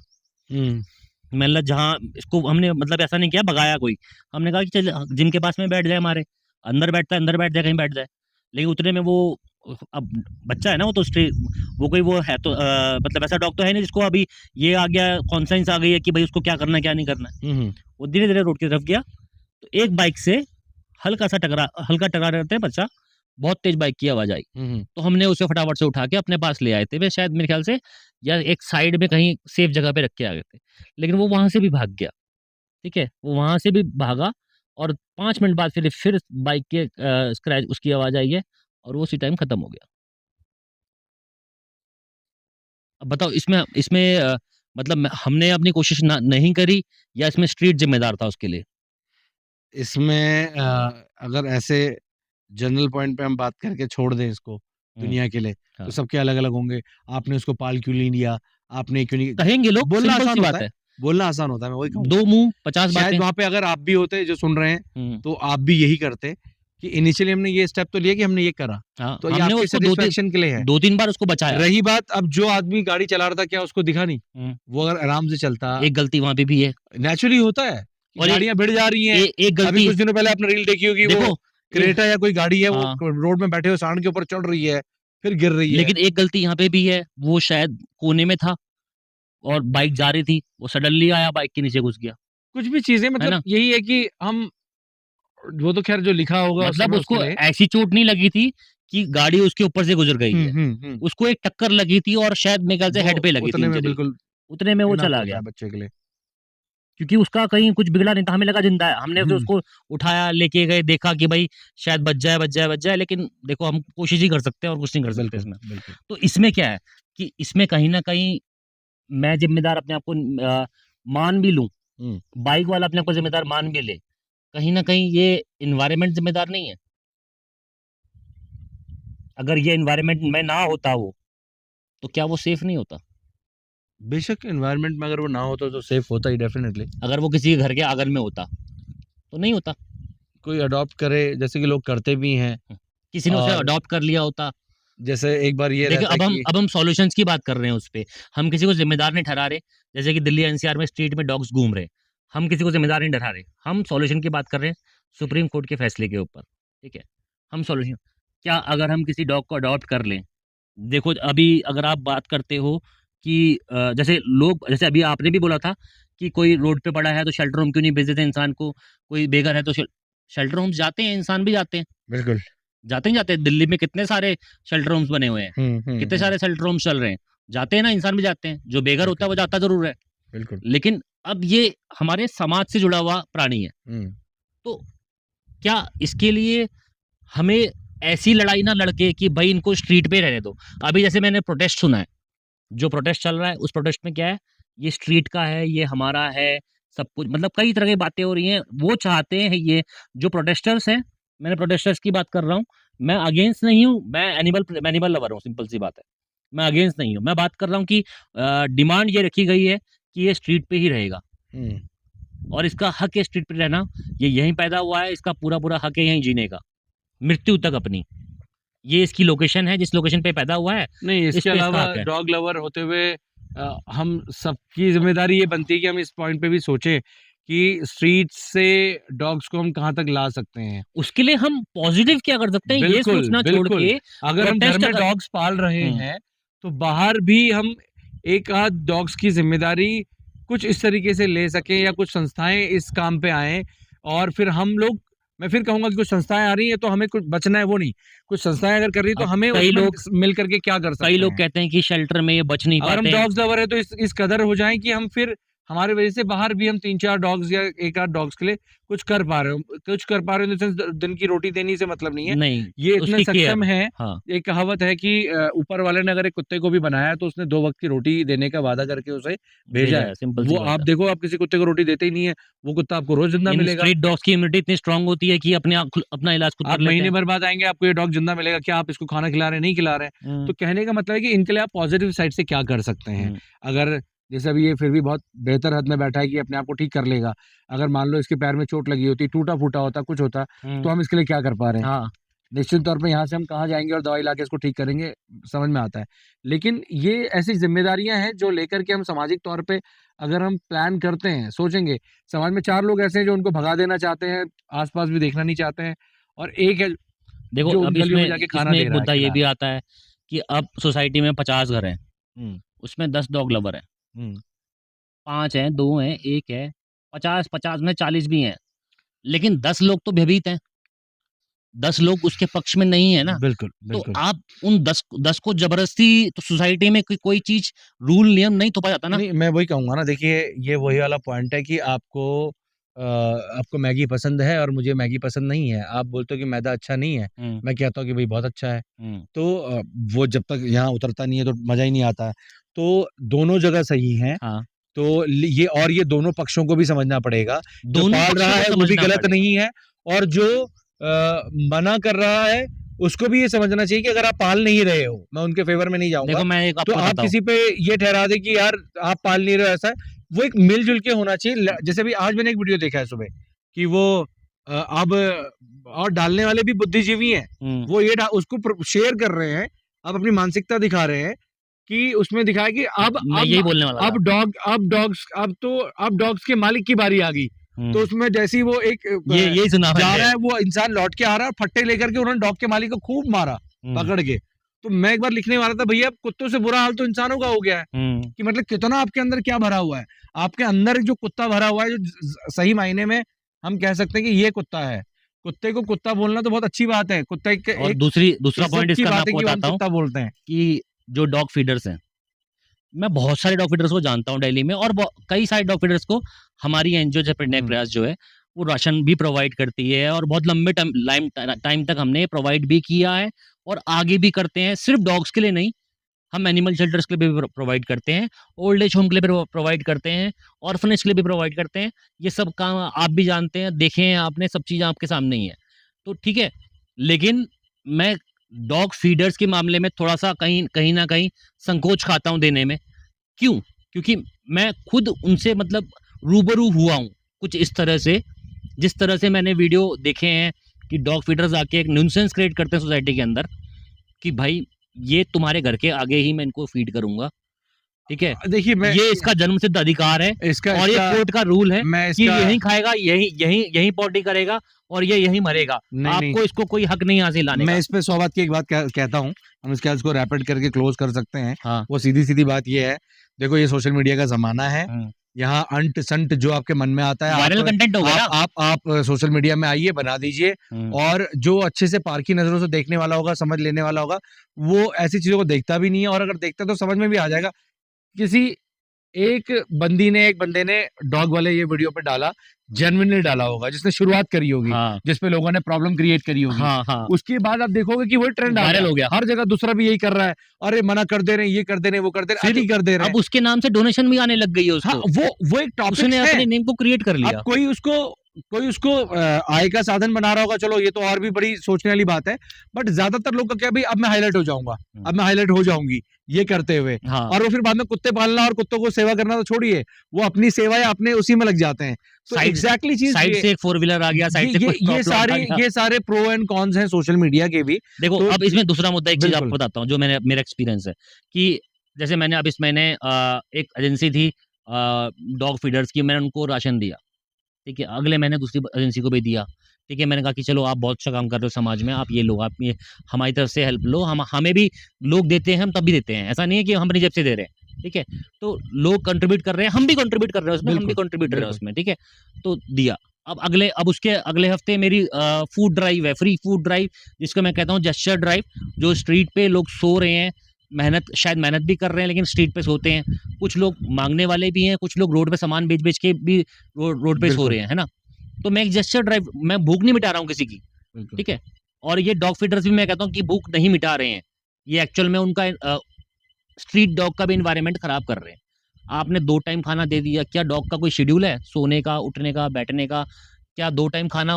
हुँ, मतलब जहाँ इसको हमने मतलब ऐसा नहीं किया भगाया कोई। हमने कहा कि चल जिम के पास में बैठ जाए हमारे, अंदर बैठता है अंदर बैठ जाए, कहीं बैठ जाए। लेकिन उतने में वो अब बच्चा है ना वो तो वो कोई वो है तो मतलब ऐसा डॉग तो है नहीं जिसको अभी ये आ गया कॉन्शियस आ गई है कि भाई उसको क्या करना है, क्या नहीं करना है। हुँ, हुँ, वो धीरे-धीरे रोड की तरफ गया, तो एक बाइक से हल्का टकरा रहता है बच्चा, बहुत तेज बाइक की आवाज़ आई। हम्म, तो हमने उसे फटाफट से उठा के अपने पास ले आए थे। वे शायद मेरे ख्याल से या एक साइड में कहीं सेफ जगह पे रख के आ गए थे। लेकिन वो वहाँ से भी भाग गया, ठीक है? वो वहाँ से भी भागा और 5 मिनट बाद फिर बाइक के स्क्रैच उसकी आवाज़ आई है और वो उसी टाइम खत्म हो गया। अब बताओ इसमें इसमें मतलब हमने अपनी कोशिश ना नहीं करी या इसमें स्ट्रीट ज़िम्मेदार था उसके लिए? इसमें अगर ऐसे जनरल पॉइंट पे हम बात करके छोड़ दें इसको हुँ, दुनिया के लिए, हाँ। तो सबके अलग-अलग होंगे। आपने उसको पाल क्यों नहीं लिया? आपने क्यों नहीं कहेंगे लोग, बोलना सिंपल आसान सी होता बात है, है। बोलना आसान होता है, मैं वही कहूँगा। 2 मुँह 50 शायद बातें। वहाँ पे अगर आप भी होते जो सुन रहे हैं, हुँ, तो आप भी यही करते कि इनिशियली हमने ये स्टेप तो लिया कि हमने ये करा, हाँ, तो ये हमने आपके उसको 2-3 सैटिस्फैक्शन के लिए है। 2-3 बार उसको बचाया। रही बात अब जो आदमी गाड़ी चला रहा था क्या उसको दिखा नहीं? हुँ, वो अगर आराम से चलता एक गलती वहाँ पे भी है नेचुरली होता है कि और गाड़ियाँ भिड़ जा रही हैं। एक अभी गलती कुछ दिनों पहले आपने रील देखी होगी वो देखो ये क्रेटा या कोई गाड़ी है वो हाँ, रोड में बैठे हुए सांड के ऊपर चढ़ रही है, फिर गिर रही है। लेकिन एक गलती यहाँ पे भी है, वो शायद कोने में था और बाइक जा रही थी, वो सडनली आया बाइक के नीचे घुस गया, कुछ भी चीज़ें है मतलब ना? यही है कि हम वो तो ख़ैर जो लिखा होगा उस मतलब समय उसके उसको लिए ऐसी चोट नहीं लगी थी कि गाड़ी उसके ऊपर से गुज़र गई है। हुँ। उसको एक टक्कर लगी थी और शायद मेरे ख्याल से वो हेड पे लगी थी उतने में इंजरी, बिल्कुल उतने में वो इनफ चला होता गया। है बच्चे के लिए। क्योंकि उसका कहीं कुछ बिगड़ा नहीं था, हमें लगा ज़िंदा है। हमने फिर हुँ, उसको उठाया, लेके गए, देखा कि भई शायद बच जाए, लेकिन देखो हम कोशिश ही कर सकते हैं और कुछ नहीं कर सकते बिल्कुल, इसमें। बिल्कुल। तो इसमें क्या है कि इसमें कहीं न कहीं मैं ज़िम्मेदार अपने आप को मान भी लूँ, हुँ, बाइक वाला अपने आप को ज़िम्मेदार मान भी ले, कहीं न कहीं ये एनवायरनमेंट ज़िम्मेदार नहीं है? अगर ये एनवायरनमेंट में ना होता वो, तो क्या वो सेफ नहीं होता? बेशक एनवायरनमेंट में अगर वो ना होता तो सेफ होता ही डेफ़िनिटली। अगर वो किसी के घर के आँगन में होता, तो नहीं होता। कोई अडॉप्ट करे जैसे कि लोग करते भी हैं किसी ने उसे और अडॉप्ट कर लिया होता। जैसे एक बार ये देखिए, रहता है कि अब हम सॉल्यूशंस की बात कर रहे हैं उस पे। हम किसी को ज़िम्मेदार नहीं ठहरा रहे, जैसे कि दिल्ली एनसीआर में स्ट्रीट में डॉग्स घूम रहे हैं। हम किसी को ज़िम्मेदार नहीं ठहरा रहे। हम सॉल्यूशन की बात कर रहे हैं सुप्रीम कोर्ट के फैसले के ऊपर, ठीक है? हम सॉल्यूशन क्या अगर हम किसी डॉग को अडॉप्ट कर लें, देखो अभी अगर आप बात करते हो कि जैसे लोग जैसे अभी आपने भी बोला था कि कोई रोड पे पड़ा है तो शेल्टर होम क्यों नहीं भेज देते इंसान को, कोई बेघर है तो शेल्टर होम्स जाते हैं, इंसान भी जाते हैं। बिल्कुल। जाते ही जाते हैं, दिल्ली में कितने सारे शेल्टर होम्स बने हुए हैं। कितने हुँ। सारे शेल्टर होम्स चल रहे हैं। जाते हैं ना, इंसान भी जाते हैं। जो बेघर होता है वो बिल्कुल, जाता ज़रूर है। बिल्कुल। लेकिन अब ये हमारे समाज से जुड़ा हुआ प्राणी है। हुँ, तो क्या इसके लिए हमें ऐसी लड़ाई ना लड़ के कि भई इनको स्ट्रीट पे रहने दो। अभी जैसे मैंने प्रोटेस्ट सुना है, जो प्रोटेस्ट चल रहा है उस प्रोटेस्ट में क्या है, ये स्ट्रीट का है, ये हमारा है, सब कुछ मतलब कई तरह की बातें हो रही हैं। वो चाहते हैं ये जो प्रोटेस्टर्स हैं, मैंने प्रोटेस्टर्स की बात कर रहा हूँ, मैं अगेंस्ट नहीं हूँ, मैं एनिमल लवर हूँ, सिंपल सी बात है। मैं अगेंस्ट नहीं हूँ, मैं बात कर रहा हूँ कि डिमांड ये रखी गई है कि ये स्ट्रीट पे ही रहेगा हुँ। और इसका हक है स्ट्रीट पे रहना, ये यहीं पैदा हुआ है, इसका पूरा-पूरा हक है यहीं जीने का, मृत्यु तक अपनी। ये इसकी लोकेशन है, जिस लोकेशन पे पैदा हुआ है, नहीं, इस इसके पे इसका अलावा हक है। डॉग लवर होते हुए हम सबकी ज़िम्मेदारी ये बनती है कि हम इस पॉइंट पे भी सोचें कि स्ट्रीट से डॉग्स को हम कहाँ तक ला सकते हैं। उसके लिए हम पॉज़िटिव क्या कर सकते हैं, ये बिल्कुल, सोचना छोड़ बिल्कुल। के अगर हम घर प्रोटेस्ट में अगर डॉग्स पाल रहे हुँ, हैं, तो बाहर भी हम एक आध डॉग्स की ज़िम्मेदारी कुछ इस तरीके से ले सकें या कुछ संस्थाएँ इस काम पे आएँ और फिर हम लोग मैं फिर कहूँगा कि कुछ संस्थाएँ आ रही हैं, तो हमें कुछ बचना है वो नहीं। कुछ संस्थाएँ अगर कर रही हैं, तो अब हमें उसमें मिल कर के क्या कर कई सकते लोग हैं? कहते हैं कि शेल्टर में ये बच नहीं अगर हम पाते हैं। डॉग्स लवर है तो इस कदर हो जाएँ कि हम फिर हमारी वज़ह से बाहर भी हम 3-4 डॉग्स या 1 आध डॉग्स के लिए कुछ कर पा रहे हो। कुछ कर पा रहे हो इन द सेंस दिन की रोटी देने से मतलब नहीं है। नहीं, ये इतने उसकी सक्षम केयर हैं, हाँ, एक कहावत है कि ऊपर वाले ने अगर एक कुत्ते को भी बनाया है तो उसने 2 वक़्त की रोटी देने का वादा करके उसे भेजा भेजा है। है, सिंपल सी वो बात आप है। देखो आप किसी कुत्ते को रोटी देते ही नहीं है, वो कुत्ता आपको रोज़ ज़िंदा इन मिलेगा। स्ट्रीट डॉग्स की इम्यूनिटी इतनी स्ट्रॉन्ग होती है कि अपने आप अपना इलाज खुद कर आप लेते महीने हैं। भर बाद आएँगे आपको ये डॉग ज़िंदा मिलेगा, क्या आप इसको खाना खिला रहे हैं, नहीं खिला रहे हैं? हुँ, तो कहने का मतलब है कि इनके लिए आप पॉज़िटिव साइड से क्या कर सकते हैं? हुँ, अगर जैसे अभी ये फिर भी बहुत बेहतर हद में बैठा है कि अपने आप को ठीक कर लेगा। अगर मान लो इसके पैर में चोट लगी होती, टूटा-फूटा होता, कुछ होता, हुँ, तो हम इसके लिए क्या कर पा रहे हैं? हाँ, निश्चित तौर पे यहाँ से हम कहाँ जाएँगे और दवाई लाके इसको ठीक करेंगे, समझ में आता है। लेकिन ये ऐसी ज़िम्मेदारियाँ हैं जो लेकर के हम सामाजिक तौर पे अगर हम प्लान करते हैं, सोचेंगे, समाज में 4 लोग ऐसे हैं जो उनको भगा देना चाहते हैं, आस-पास भी देखना नहीं चाहते हैं और एक है देखो जो उन अब गलियों इसमें में जाके खाना इसमें दे एक रहा है, मुद्दा ये खिला भी रहा है। आता है कि अब सोसाइटी में 50 घर हैं, हुँ, उसमें 10 डॉग लवर हैं, हुँ, 5 हैं, 2 हैं, 1 है, 50 में 40 भी हैं, लेकिन 10 लोग तो भयभीत हैं। 10 लोग उसके पक्ष में नहीं है ना, बिल्कुल, तो बिल्कुल। आप उन 10 को जबरदस्ती, तो सोसाइटी में कोई चीज रूल नियम नहीं थोपा जाता ना। नहीं, मैं वही कहूँगा ना, देखिए ये वही वाला पॉइंट है कि आपको मैगी पसंद है और मुझे मैगी पसंद नहीं है। आप बोलते हो कि मैदा अच्छा नहीं है, हम्म, मैं कहता हूँ कि भई बहुत अच्छा है। हम्म, तो वो जब तक यहाँ उतरता नहीं है तो मज़ा ही नहीं आता है। तो दोनों जगह सही हैं। हाँ, तो ये दोनों पक्षों को भी समझना पड़ेगा। जो दोनों पाल पक्षों रहा को है वो भी समझना गलत पड़ेगा। नहीं है, और जो मना कर रहा है उसको भी ये समझना चाहिए कि अगर आप पाल नहीं रहे हो, मैं उनके फ़ेवर में नहीं जाऊँगा, देखो मैं एक तो आपको आप बताता हूँ। किसी पे ये ठहरा दें कि यार आप पाल नहीं रहे हो, ऐसा है। वो एक मिल-जुल के होना चाहिए। जैसे अभी आज मैंने एक वीडियो देखा है सुबह कि वो अब और डालने वाले भी बुद्धिजीवी हैं। हम्म, वो ये उसको शेयर कर रहे हैं, अब अपनी मानसिकता दिखा रहे हैं कि उसमें दिखाया कि मैं यही बोलने वाला था। अब डॉग्स के मालिक की बारी आ गई। तो हम्म, उसमें जैसे ही वो एक ये यही सुना जा मैंने। रहा है, वो इंसान लौट के आ रहा है, फट्टे लेकर के उन्होंने डॉग के मालिक को खूब मारा, हम्म, पकड़ के। तो मैं एक बार लिखने वाला था, भैया कुत्तों से बुरा हाल तो इंसानों का हो गया है, हम्म, कि मतलब कितना आपके अंदर क्या भरा हुआ है। आपके अंदर जो कुत्ता भरा हुआ है, जो सही मायने में हम कह सकते हैं कि ये कुत्ता है। कुत्ते को कुत्ता बोलना तो बहुत अच्छी बात है। कुत्ता एक और एक दूसरा इज्जत पॉइंट की इसका मैं बात है आपको कि हम बताता हूँ कुत्ता बोलते हैं। कि जो डॉग फीडर्स हैं, मैं बहुत सारे डॉग फीडर्स को जानता हूँ दिल्ली में, और कई सारे डॉग फीडर्स को हमारी एनजीओ जय प्रण्य हुँ। प्रयास जो है वो राशन भी प्रोवाइड करती है, और बहुत लंबे टाइम तक हमने प्रोवाइड भी किया है और आगे भी करते हैं। सिर्फ डॉग्स के लिए नहीं, हम एनिमल शेल्टर्स के लिए भी प्रोवाइड करते हैं, ओल्ड एज होम के लिए भी प्रोवाइड करते हैं, ऑर्फनेज के लिए भी प्रोवाइड करते हैं। ये सब काम आप भी जानते हैं, देखे हैं आपने, सब चीज़ें आपके सामने ही है। तो ठीक है, लेकिन मैं डॉग फीडर्स के मामले में थोड़ा-सा कहीं कहीं न कहीं संकोच खाता हूँ देने में। क्यों? क्योंकि मैं खुद उनसे मतलब रूबरू हुआ हूँ, कुछ इस तरह से, जिस तरह से मैंने वीडियो देखे हैं कि डॉग फीडर्स आके एक न्यूसेंस क्रिएट करते हैं सोसाइटी के अंदर, कि भाई ये तुम्हारे घर के आगे ही मैं इनको फीड करूँगा, ठीक है? देखिए मैं ये इसका जन्मसिद्ध अधिकार है, इसका और ये इसका कोर्ट का रूल है मैं कि इसका यहीं खाएगा, यहीं यहीं यहीं पॉटी करेगा और ये यहीं मरेगा। नहीं, नहीं, आपको इसको कोई हक नहीं यहाँ से लाने मैं का। इस पे 100 बात की एक बात कहता हूँ, हम इसके इसको रैपिड करके क्लोज़ कर सकते हैं। हाँ। वो सीधी-सीधी बात ये है, देखो ये सोशल मीडिया का ज़माना है, हुँ। यहाँ अंट-संट जो आपके मन में आता है, वायरल कंटेंट हो गया ना? आप सोशल मीडिया में आइए, बना दीजिए, हुँ। और जो अच्छे से पारखी नज़रों से देखने वाला होगा, समझ लेने वाला होगा, वो ऐसी चीज़ों को देखता भी नहीं है, और अगर देखता है तो समझ में भी आ जाएगा। किसी एक बंदे ने डॉग वाले ये वीडियो पे डाला, जेन्युइनली डाला होगा, जिसने शुरुआत करी होगी, हाँ। जिस पे लोगों ने प्रॉब्लम क्रिएट करी होगी। हाँ, हाँ। उसके बाद आप देखोगे कि वही ट्रेंड आ वायरल गया। हो गया। हर जगह दूसरा भी यही कर रहा है। अरे मना कर दे रहे हैं, ये कर दे रहे हैं, वो कर दे रहे हैं, फिर अति कर दे रहे अब हैं। उसके नाम से डोनेशन भी आने लग गई है हाँ, उसको। वो एक टॉपिक्स उसने है। अपने नेम को क्रिएट कर अब लिया। कोई उसको आय का साधन बना रहा होगा, चलो ये तो और भी बड़ी सोचने वाली बात है। बट ज़्यादातर लोग का क्या, भई अब मैं हाइलाइट हो जाऊँगा, हुँ। अब मैं हाइलाइट हो जाऊँगी, ये करते हुए। हाँ। और वो फिर बाद में कुत्ते पालना और कुत्तों को सेवा करना तो छोड़िए, वो अपनी सेवा या अपने उसी में लग जाते हैं। तो साइड एग्ज़ैक्टली चीज़ साइड ये से एक फोर व्हीलर आ गया, साइड से कोई प्लॉट आ गया। ये सारे प्रो एंड कॉन्स हैं सोशल मीडिया के भी। देखो, तो अब इसमें दूसरा मुद्दा, एक चीज़ बिल्कुल। आपको बताता हूँ जो मेरा एक्सपीरियंस है, कि जैसे मैंने अब इस महीने एक एजेंसी थी डॉग फीडर्स की, मैंने उनको राशन दिया, ठीक है? अगले महीने दूसरी एजेंसी को भी दिया, ठीक है? मैंने कहा कि चलो आप बहुत अच्छा काम कर रहे हो समाज में, आप ये लो, आप ये हमारी तरफ से हेल्प लो, हमें भी लोग देते हैं, हम तब भी देते हैं। ऐसा नहीं है कि हम अपनी जेब से दे रहे हैं, ठीक है? तो लोग कंट्रीब्यूट कर रहे हैं, हम भी कंट्रीब्यूट कर रहे हैं उसमें, हम भी बिल्कुल, कंट्रीब्यूटर हैं बिल्कुल। उसमें, ठीक है? तो दिया। अब उसके अगले हफ्ते मेरी फूड ड्राइव है, फ्री फूड ड्राइव, जिसको मैं कहता हूँ जेस्चर ड्राइव, जो स्ट्रीट पे लोग सो रहे हैं, शायद मेहनत भी कर रहे हैं लेकिन स्ट्रीट पे सोते हैं। कुछ लोग माँगने वाले भी हैं, कुछ लोग रोड पे सामान बेच-बेच के भी रोड पे सो बिल्कुल, रहे हैं, है ना? तो मैं एक जेस्चर ड्राइव, मैं भूख नहीं मिटा रहा हूँ किसी की, बिल्कुल। ठीक है? और ये डॉग फीडर्स भी मैं कहता हूँ कि भूख नहीं मिटा रहे हैं। ये एक्चुअल में उनका स्ट्रीट डॉग का भी एनवायरनमेंट खराब कर रहे हैं। आपने 2 टाइम खाना दे दिया, क्या डॉग का कोई शेड्यूल है? सोने का, उठने का, बैठने का? क्या 2 टाइम खाना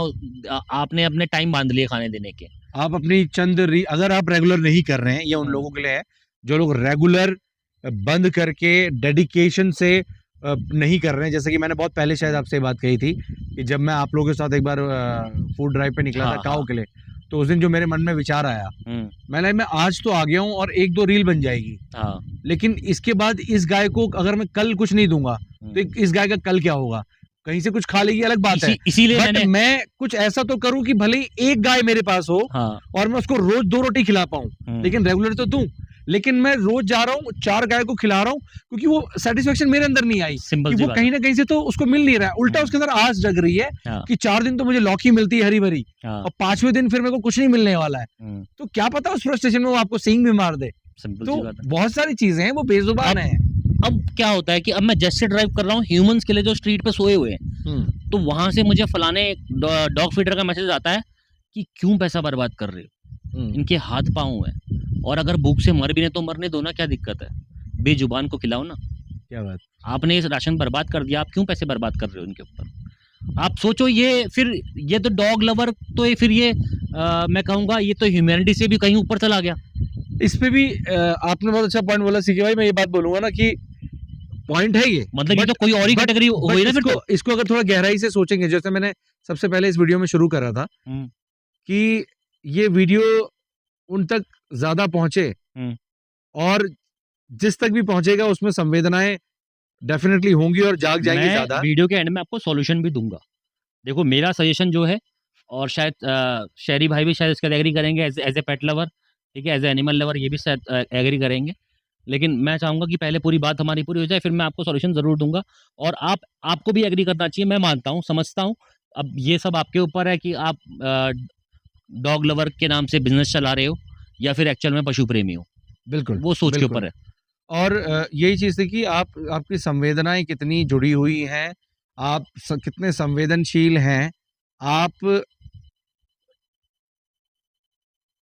आपने अपने टाइम बाँध लिए खाने देने के? आप अपनी अगर आप रेगुलर नहीं कर रहे हैं, ये उन हुँ। लोगों के लिए है, जो लोग रेगुलर बंद करके डेडिकेशन से नहीं कर रहे हैं। जैसे कि मैंने बहुत पहले शायद आपसे ये बात कही थी कि जब मैं आप लोगों के साथ एक बार फूड ड्राइव पे निकला था हाँ, काऊ हाँ। के लिए, तो उस दिन जो मेरे मन में विचार आया, हुँ। मैं आज तो आ गया हूँ और 1-2 रील बन जाएगी, हाँ। लेकिन इसके बाद इस गाय को अगर मैं कल कुछ नहीं दूँगा, तो हुँ। इस गाय का कल क्या होगा? कहीं से कुछ खा लेगी अलग बात है, इसीलिए बट मैंने मैं कुछ ऐसा तो करूँ कि भले ही एक गाय मेरे पास हो हाँ। और मैं उसको रोज़ 2 रोटी खिला पाऊँ, हुँ। लेकिन रेगुलर तो दूँ। लेकिन मैं रोज जा रहा हूँ 4 गाय को खिला रहा हूँ, क्योंकि वो सेटिस्फेक्शन मेरे अंदर नहीं आई सिंपल कि सी वो बात कहीं ना कहीं से तो उसको मिल नहीं रहा है। उल्टा हम्म। उसके अंदर आस जग रही है हाँ कि 4 दिन तो मुझे लौकी मिलती है हरी भरी, हाँ और 5वें दिन फिर मेरे को कुछ नहीं मिलने वाला है। हम्म, तो क्या पता उस फ्रस्ट्रेशन में वो आपको सींग भी मार दे। सिंपल तो सी बात है। बहुत सारी चीजें हैं, वो बेजुबान है। अब क्या होता है कि अब मैं जस्ट से ड्राइव कर रहा हूँ ह्यूमंस के लिए जो स्ट्रीट पे सोए हुए हैं, तो वहां से मुझे फलाने डॉग फीडर का मैसेज आता है कि क्यों पैसा बर्बाद कर रहे हो, इनके हाथ पाँव हैं, और अगर भूख से मर भी नहीं तो मरने दो ना, क्या दिक्कत है, बेजुबान को खिलाओ ना। क्या बात। आपने इस राशन बर्बाद कर दिया, आप क्यों पैसे बर्बाद कर रहे हो इनके ऊपर। आप सोचो, ये फिर ये तो डॉग लवर, तो ये फिर ये मैं कहूँगा ये तो ह्यूमैनिटी से भी कहीं ऊपर चला गया। इस पे भी आपने बहुत अच्छा पॉइंट बोला सीके भाई। मैं ये बात बोलूंगा ना कि पॉइंट है ये, मतलब ये तो कोई और ही कैटेगरी हुई ना फिर तो। इसको अगर थोड़ा गहराई से सोचेंगे, जैसे मैंने सबसे पहले इस वीडियो में शुरू करा था हम्म, कि ये वीडियो उन तक ज्यादा पहुंचे, हम्म। और जिस तक भी पहुंचेगा उसमें संवेदनाएं डेफिनेटली होंगी और जाग जाएंगी मैं ज्यादा। वीडियो के एंड में आपको सॉल्यूशन भी दूंगा। देखो मेरा सजेशन जो है, और शायद शहरी भाई भी शायद इसका एग्री करेंगे, एज ए पेट लवर, ठीक है, एज ए एनिमल लवर ये भी शायद एग्री करेंगे। लेकिन मैं चाहूंगा कि पहले पूरी बात हमारी पूरी हो जाए, फिर मैं आपको सॉल्यूशन जरूर दूंगा। और आपको भी एग्री करना चाहिए, मैं मानता हूँ, समझता हूँ। अब ये सब आपके ऊपर है कि आप डॉग लवर के नाम से बिजनेस चला रहे हो या फिर एक्चुअल में पशु प्रेमी हो, बिल्कुल, वो सोच के बिल्कुल। ऊपर है। और यही चीज थी कि आपकी संवेदनाएं कितनी जुड़ी हुई हैं, आप कितने संवेदनशील हैं। आप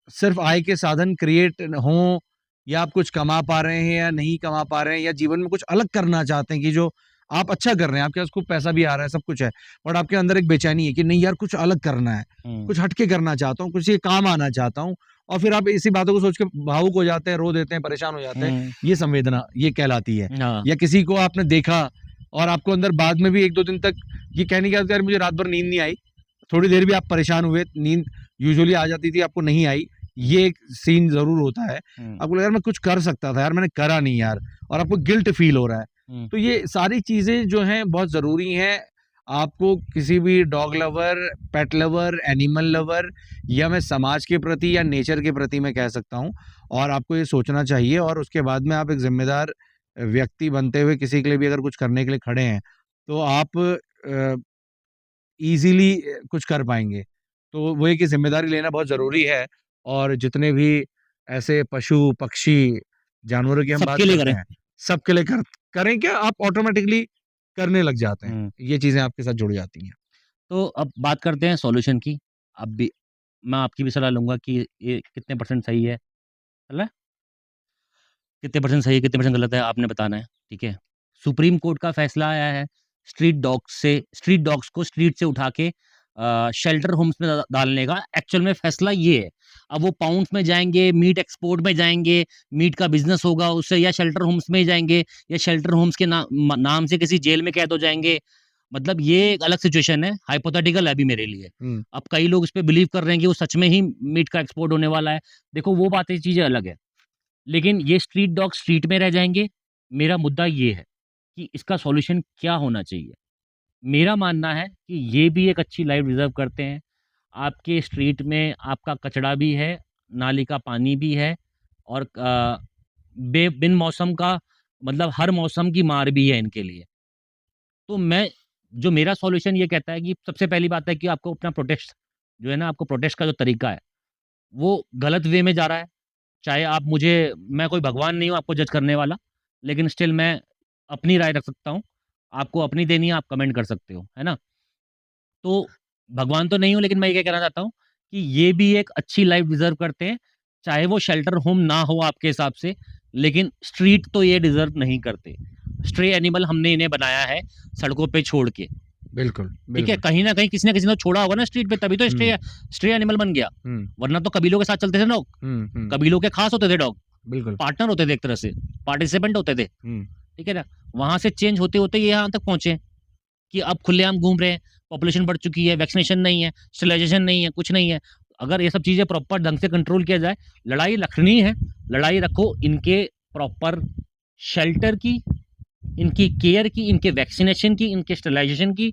सिर्फ आय के साधन क्रिएट हों, या आप कुछ कमा पा रहे हैं या नहीं कमा पा रहे हैं, या जीवन में कुछ अलग करना चाहते हैं कि जो आप अच्छा कर रहे हैं, आपके पास खूब पैसा भी आ रहा है, सब कुछ है, बट आपके अंदर एक बेचैनी है कि नहीं यार कुछ अलग करना है, कुछ हटके करना चाहता हूँ, कुछ ये काम आना चाहता हूँ। और फिर आप इसी बातों को सोच के भावुक हो जाते हैं, रो देते हैं, परेशान हो जाते हैं। ये संवेदना ये कहलाती है। हाँ या किसी को आपने देखा और आपको अंदर बाद में भी 1-2 दिन तक ये कहने के यार मुझे रात भर नींद नहीं आई, थोड़ी देर भी आप परेशान हुए, नींद यूजुअली आ जाती थी, आपको नहीं आई, ये एक सीन जरूर होता है। आपको लगा यार मैं कुछ कर सकता था यार, मैंने करा नहीं यार, और आपको गिल्ट फील हो रहा है। तो ये सारी चीजें जो हैं बहुत जरूरी हैं। आपको किसी भी डॉग लवर, पेट लवर, एनिमल लवर, या मैं समाज के प्रति या नेचर के प्रति मैं कह सकता हूँ, और आपको ये सोचना चाहिए, और उसके बाद में आप एक जिम्मेदार व्यक्ति बनते हुए किसी के लिए भी अगर कुछ करने के लिए खड़े हैं, तो आप इजीली कुछ कर पाएंगे। तो वो एक जिम्मेदारी लेना बहुत जरूरी है। और जितने भी ऐसे पशु पक्षी जानवरों की हम बात सबके लिए करते करें। हैं, सबके लिए करें क्या, आप ऑटोमेटिकली करने लग जाते हैं, ये चीजें आपके साथ जुड़ जाती हैं। तो अब बात करते हैं सॉल्यूशन की। अब भी मैं आपकी भी सलाह लूंगा कि ये कितने परसेंट सही है, है, कितने परसेंट सही है, कितने परसेंट गलत है, आपने बताना है, ठीक है। सुप्रीम कोर्ट का फैसला आया है स्ट्रीट डॉग्स को स्ट्रीट से उठा के शेल्टर होम्स में डालने का। एक्चुअल में फैसला ये है। अब वो पाउंड्स में जाएंगे, मीट एक्सपोर्ट में जाएंगे, मीट का बिजनेस होगा उससे, या शेल्टर होम्स में ही जाएंगे, या शेल्टर होम्स के नाम से किसी जेल में कैद हो जाएंगे। मतलब ये एक अलग सिचुएशन है, हाइपोथेटिकल है अभी मेरे लिए। अब कई लोग इस पे बिलीव कर रहे हैं कि वो सच में ही मीट का एक्सपोर्ट होने वाला है। देखो वो बातें चीजें अलग है, लेकिन ये स्ट्रीट डॉग स्ट्रीट में रह जाएंगे। मेरा मुद्दा ये है कि इसका सॉल्यूशन क्या होना चाहिए। मेरा मानना है कि ये भी एक अच्छी लाइफ डिजर्व करते हैं। आपके स्ट्रीट में आपका कचरा भी है, नाली का पानी भी है, और बिन मौसम का, मतलब हर मौसम की मार भी है इनके लिए। तो मेरा सॉल्यूशन ये कहता है कि सबसे पहली बात है कि आपको अपना प्रोटेस्ट जो है ना, आपको प्रोटेस्ट का जो तरीका है वो गलत वे में जा रहा है। चाहे आप मैं कोई भगवान नहीं हूँ आपको जज करने वाला, लेकिन स्टिल मैं अपनी राय रख सकता हूँ। आपको अपनी देनी है, आप कमेंट कर सकते हो, है ना। तो भगवान तो नहीं हूँ, लेकिन मैं ये कहना चाहता हूँ कि ये भी एक अच्छी लाइफ डिजर्व करते हैं, चाहे वो शेल्टर होम ना हो आपके हिसाब से, लेकिन स्ट्रीट तो ये डिजर्व नहीं करते। स्ट्रे एनिमल हमने इन्हें बनाया है सड़कों पे छोड़ के, बिल्कुल, ठीक है। कहीं ना कहीं किसी ने तो छोड़ा होगा ना स्ट्रीट पे, तभी तो स्ट्रे एनिमल बन गया। वरना तो कबीलों के साथ चलते थे लोग, कबीलों के खास होते थे डॉग, बिल्कुल पार्टनर होते थे, एक तरह से पार्टिसिपेंट होते थे, ठीक है ना। वहां से चेंज होते होते ये यहाँ तक पहुंचे कि अब खुलेआम घूम रहे हैं, पॉपुलेशन बढ़ चुकी है, वैक्सीनेशन नहीं है, स्टेरिलाइजेशन नहीं है, कुछ नहीं है। अगर ये सब चीजें प्रॉपर ढंग से कंट्रोल किया जाए, लड़ाई रखनी है, लड़ाई रखो इनके प्रॉपर शेल्टर की, इनकी केयर की, इनके वैक्सीनेशन की, इनके स्टेरिलाइजेशन की,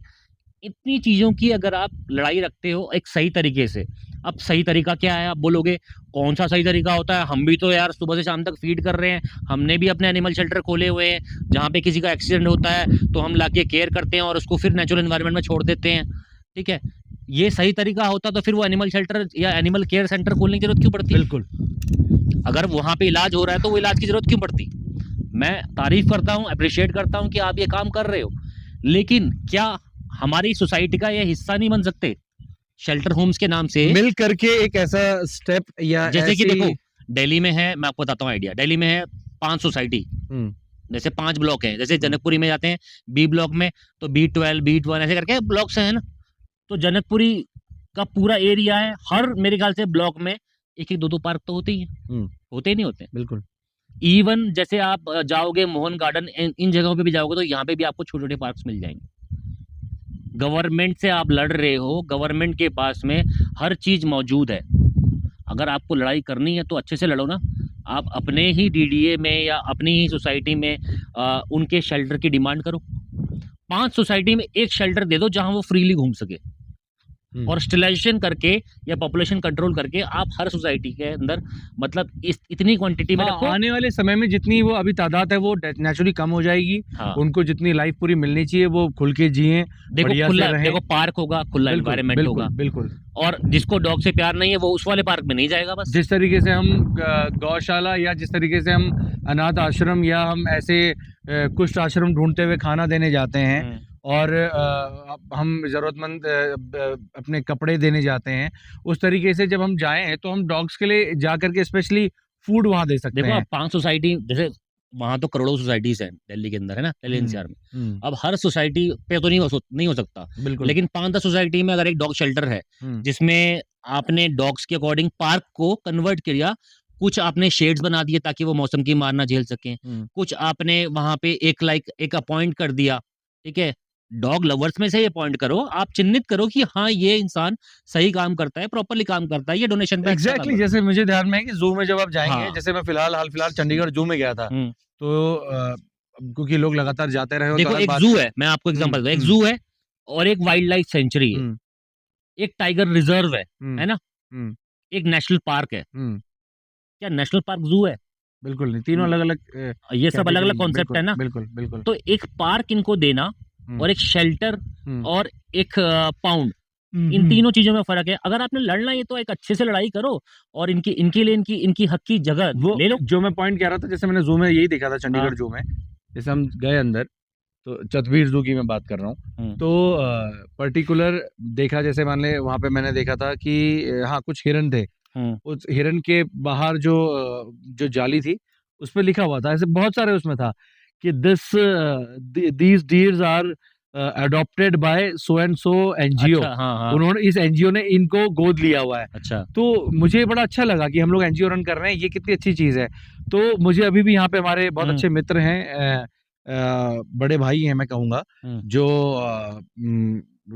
इतनी चीज़ों की अगर आप लड़ाई रखते हो एक सही तरीके से, अब सही तरीका क्या है? आप बोलोगे कौन-सा सही तरीका होता है? हम भी तो यार सुबह से शाम तक फ़ीड कर रहे हैं, हमने भी अपने एनिमल शेल्टर खोले हुए हैं, जहाँ पे किसी का एक्सीडेंट होता है, तो हम लाके केयर करते हैं और उसको फिर नेचुरल एनवायरनमेंट में छोड़ देते हैं, ठीक है? ये सही तरीका होता तो फिर वो एनिमल शेल्टर या एनिमल केयर सेंटर खोलने की ज़रूरत क्यों पड़ती? बिल्कुल। अगर वहाँ पे इलाज हो रहा है, तो वो इलाज की ज़रूरत क्यों पड़ती? मैं तारीफ़ करता हूँ, एप्रिशिएट करता हूँ कि आप ये काम कर रहे हो, लेकिन क्या हमारी सोसाइटी का ये हिस्सा नहीं बन सकते? शेल्टर होम्स के नाम से मिल करके एक ऐसा स्टेप या जैसे कि ऐसी देखो, दिल्ली में है, मैं आपको बताता हूँ आइडिया, दिल्ली में है 5 सोसाइटी, हुँ, जैसे 5 ब्लॉक हैं, जैसे हुँ, जनकपुरी में जाते हैं, बी ब्लॉक में, तो बी12, बी1 ऐसे करके ब्लॉक्स हैं ना, तो जनकपुरी का पूरा एरिया है, हर मेरे ख्याल से ब्लॉक में 1-1, 2-2 पार्क तो होते ही हैं, हुँ, होते ही नहीं होते? बिल्कुल। इवन जैसे आप जाओगे मोहन गार्डन इन जगहों पे भी जाओगे तो यहाँ पे भी आपको छोटे-छोटे पार्क्स मिल जाएँगे। गवर्नमेंट से आप लड़ रहे हो, गवर्नमेंट के पास में हर चीज़ मौजूद है। अगर आपको लड़ाई करनी है तो अच्छे से लड़ो ना। आप अपने ही डीडीए में या अपनी ही सोसाइटी में उनके शेल्टर की डिमांड करो। 5 सोसाइटी में 1 शेल्टर दे दो जहाँ वो फ्रीली घूम सके। हुँ। और स्टेलाइज़ेशन करके या पॉपुलेशन कंट्रोल करके आप हर सोसाइटी के अंदर मतलब इस इतनी क्वांटिटी में हाँ, रखो। आने वाले समय में जितनी वो अभी तादाद है वो नेचुरली कम हो जाएगी। हाँ, उनको जितनी लाइफ पूरी मिलनी चाहिए वो खुल के जिएँ, देखो बढ़िया से खुला रहें। देखो पार्क होगा, खुला बिल्कुल, एनवायरनमेंट बिल्कुल, होगा बिल्कुल। और जिसको डॉग से प्यार नहीं है वो उस वाले पार्क में नहीं जाएगा बस। जिस तरीके से हम गौशाला या जिस तरीके से हम अनाथ आश्रम या हम ऐसे कुष्ठ आश्रम ढूँढते हुए खाना देने जाते हैं हुँ। और हम ज़रूरतमंद अपने कपड़े देने जाते हैं, उस तरीके से जब हम जाएँ तो हम डॉग्स के लिए जा कर के स्पेशली फूड वहाँ दे सकते देखो हैं। अब 5 सोसाइटी जैसे वहाँ तो करोड़ों सोसाइटीज़ हैं दिल्ली के अंदर, है ना? दिल्ली हुँ, एनसीआर में। हुँ, अब हर सोसाइटी पे तो नहीं हो सकता, बिल्कुल। लेकिन 5-10 सोसाइटी में अगर एक डॉग शेल्टर है, हुँ, जिसमें आपने डॉग्स के अकॉर्डिंग पार्क को कन्वर्ट किया, कुछ आपने शेड्स बना दिए ताकि वो मौसम की मार ना झेल सकें, हुँ, कुछ आपने वहाँ पे एक अपॉइंट कर दिया, ठीक है? डॉग लवर्स में से ही अपॉइंट करो, आप चिन्हित करो कि हाँ, ये इंसान सही काम करता है, प्रॉपर्ली काम करता है, ये डोनेशन पे अच्छा काम एग्ज़ैक्टली करता है। जैसे मुझे ध्यान में है कि ज़ू में जब आप जाएँगे, हाँ। जैसे मैं हाल-फिलहाल चंडीगढ़ ज़ू में गया था, हुँ। तो क्योंकि लोग लगातार जाते रहे हो तो देखो अलग एक बात ज़ू है। है, मैं आपको हुँ, एग्ज़ाम्पल दूँ, एक हुँ, ज़ू है और एक वाइल्ड लाइफ सेंचुरी हुँ, एक टाइगर रिज़र्व हुँ, है ना? हुँ, एक नेशनल पार्क है। हुँ, क्या नेशनल पार्क ज़ू है? बिल्कुल नहीं, तीनों न अलग-अलग ये सब अलग-अलग कैटेगरी है। कॉन्सेप्ट है बिल्कुल, ना? बिल्कुल, बिल्कुल। तो एक पार्क इनको देना हुँ, और एक शेल्टर हुँ, और एक पाउंड, हुँ, इन हुँ। तीनों चीज़ों में फ़र्क है। अगर आपने लड़ना है तो एक अच्छे से लड़ाई करो और इनके लिए इनकी हक की जगह वो ले लो। जो मैं पॉइंट कह रहा था, जैसे मैंने ज़ू में यही देखा था हाँ। चंडीगढ़ ज़ू में, जैसे हम गए अंदर, तो चतवीर ज़ू की मैं बात कर रहा हूँ। हुँ, तो पर्टिकुलर देखा जैसे मान लें वहाँ पे मैंने देखा था कि हाँ, कुछ हिरन थे। हुँ, उस हिरन के बाहर जो जाली थी, उसपे लिखा हुआ था, ऐसे बहुत सारे उसमें था कि these deers are adopted by so and so NGO. अच्छा, हाँ, हाँ, उन्होंने इस एनजीओ ने इनको गोद लिया हुआ है। अच्छा। तो मुझे बड़ा अच्छा लगा कि हम लोग एनजीओ रन कर रहे हैं, ये कितनी अच्छी चीज़ है। तो मुझे अभी भी यहाँ पे हमारे बहुत हुँ, अच्छे मित्र हैं बड़े भाई हैं मैं कहूँगा, हुँ, जो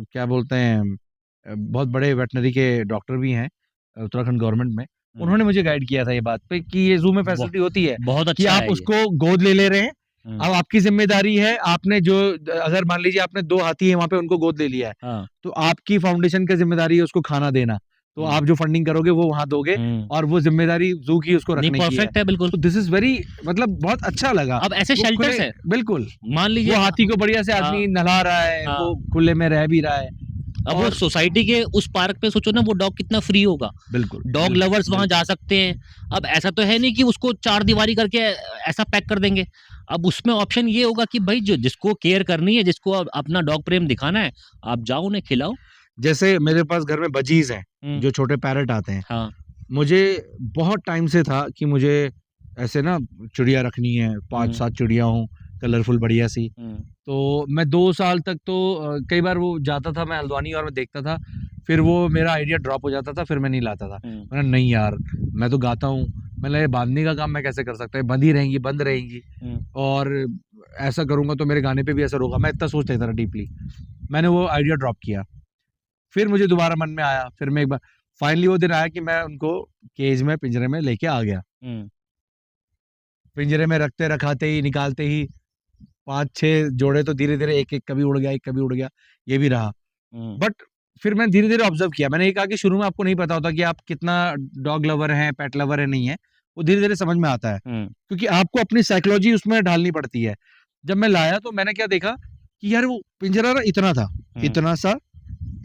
क्या बोलते हैं बहुत बड़े वेटरनरी के डॉक्टर भी हैं उत्तराखंड गवर्नमेंट में। हुँ। उन्होंने मुझे गाइड किया था ये बात पे कि ये ज़ू में ब फैसिलिटी होती है बहुत कि अच्छा आप है ये। उसको गोद ले रहे हैं। हुँ, अब आपकी ज़िम्मेदारी है, आपने जो अगर मान लीजिए आपने 2 हाथी हैं वहाँ पे उनको गोद ले लिया है, हाँ, तो आपकी फाउंडेशन की ज़िम्मेदारी है उसको खाना देना। तो हुँ, आप जो फंडिंग करोगे वो वहाँ दोगे हुँ। और वो ज़िम्मेदारी ज़ू की उसको नहीं रखने की है। परफेक्ट है बिल्कुल। तो दिस इज़ वेरी मतलब बहुत अच्छा लगा। अब ऐसे वो खुले शेल्टर्स हैं, बिल्कुल, मान लीजिए वो हाथी को बढ़िया से हाँ, आदमी नहला रहा है, हाँ। वो खुले में रह भी रहा है अब वो और सोसाइटी के उस पार्क पे सोचो ना वो डॉग कितना फ्री होगा। बिल्कुल, डॉग बिल्कुल, लवर्स वहाँ जा बिल्कुल। सकते हैं। अब ऐसा तो है नहीं कि उसको चारदीवारी करके ऐसा पैक कर देंगे। अब उसमें ऑप्शन ये होगा कि भाई जो जिसको केयर करनी है, जिसको अपना डॉग प्रेम दिखाना है, आप जाओ उन्हें खिलाओ। जैसे मेरे पास घर में बजीज़ हैं, हुँ, जो छोटे पैरट आते हैं। हाँ, मुझे बहुत टाइम से था कि मुझे ऐसे ना चिड़िया रखनी है, हुँ, 5-7 चिड़िया हों, कलरफुल बढ़िया-सी। हुँ, तो मैं 2 साल तक तो कई बार वो जाता था मैं हल्द्वानी और मैं देखता था, फिर वो मेरा आइडिया ड्रॉप हो जाता था, फिर मैं नहीं लाता था। हुँ, मैंने नहीं यार, मैं तो गाता हूँ, मैंने ये बाँधने का काम मैं कैसे कर सकता है, बंधी रहेंगी, बंद रहेंगी हुँ, और ऐसा करूँगा तो मेरे गाने पे भी असर होगा। मैं इतना सोच लेता था डीपली। मैंने वो आइडिया ड्रॉप किया। फिर मुझे दोबारा मन में आया, फिर मैं एक बार फाइनली वो दिन आया कि मैं उनको केज में, पिंजरे में लेके आ गया। हुँ, पिंजरे में रखाते ही, निकालते ही 5-6 जोड़े तो धीरे-धीरे एक-एक कभी उड़ गया, एक कभी उड़ गया, ये भी रहा। बट फिर मैं धीरे-धीरे ऑब्जर्व किया। मैंने ये कहा कि शुरू में आपको नहीं पता होता कि आप कितना डॉग लवर हैं, पेट लवर हैं, नहीं है। वो धीरे-धीरे समझ में आता है, क्योंकि आपको अपनी साइकोलॉजी उसमें ढालनी पड़ती है। जब मैं लाया तो मैंने क्या देखा कि यार वो पिंजरा ना इतना था, इतना सा,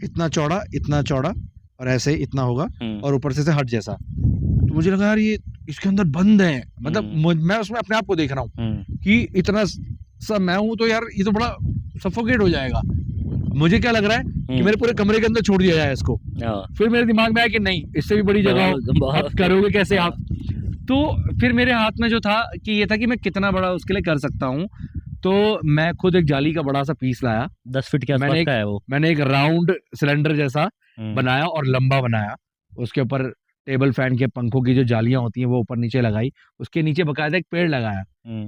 इतना चौड़ा और ऐसे इतना होगा और ऊपर से हट जैसा। तो मुझे लगा यार ये इसके अंदर बंद है, मतलब मैं उसमें अपने आप को देख रहा हूँ कि इतना सा मैं हूँ, तो यार ये तो बड़ा सफोकेट हो जाएगा। मुझे क्या लग रहा है कि मेरे पूरे कमरे के अंदर छोड़ दिया जाए इसको। फिर मेरे दिमाग में आया कि नहीं, इससे भी बड़ी जगह हो, अब करोगे कैसे आप? तो फिर मेरे हाथ में जो था कि ये था कि मैं कितना बड़ा उसके लिए कर सकता हूँ। तो मैं खुद एक जाली का बड़ा सा पीस लाया, 10 फीट के आसपास का है वो। मैंने एक राउंड सिलेंडर जैसा बनाया और लंबा बनाया। उसके ऊपर टेबल फैन के पंखों की जो जालियां होती हैं वो ऊपर नीचे लगाई। उसके नीचे बकायदा एक पेड़ लगाया।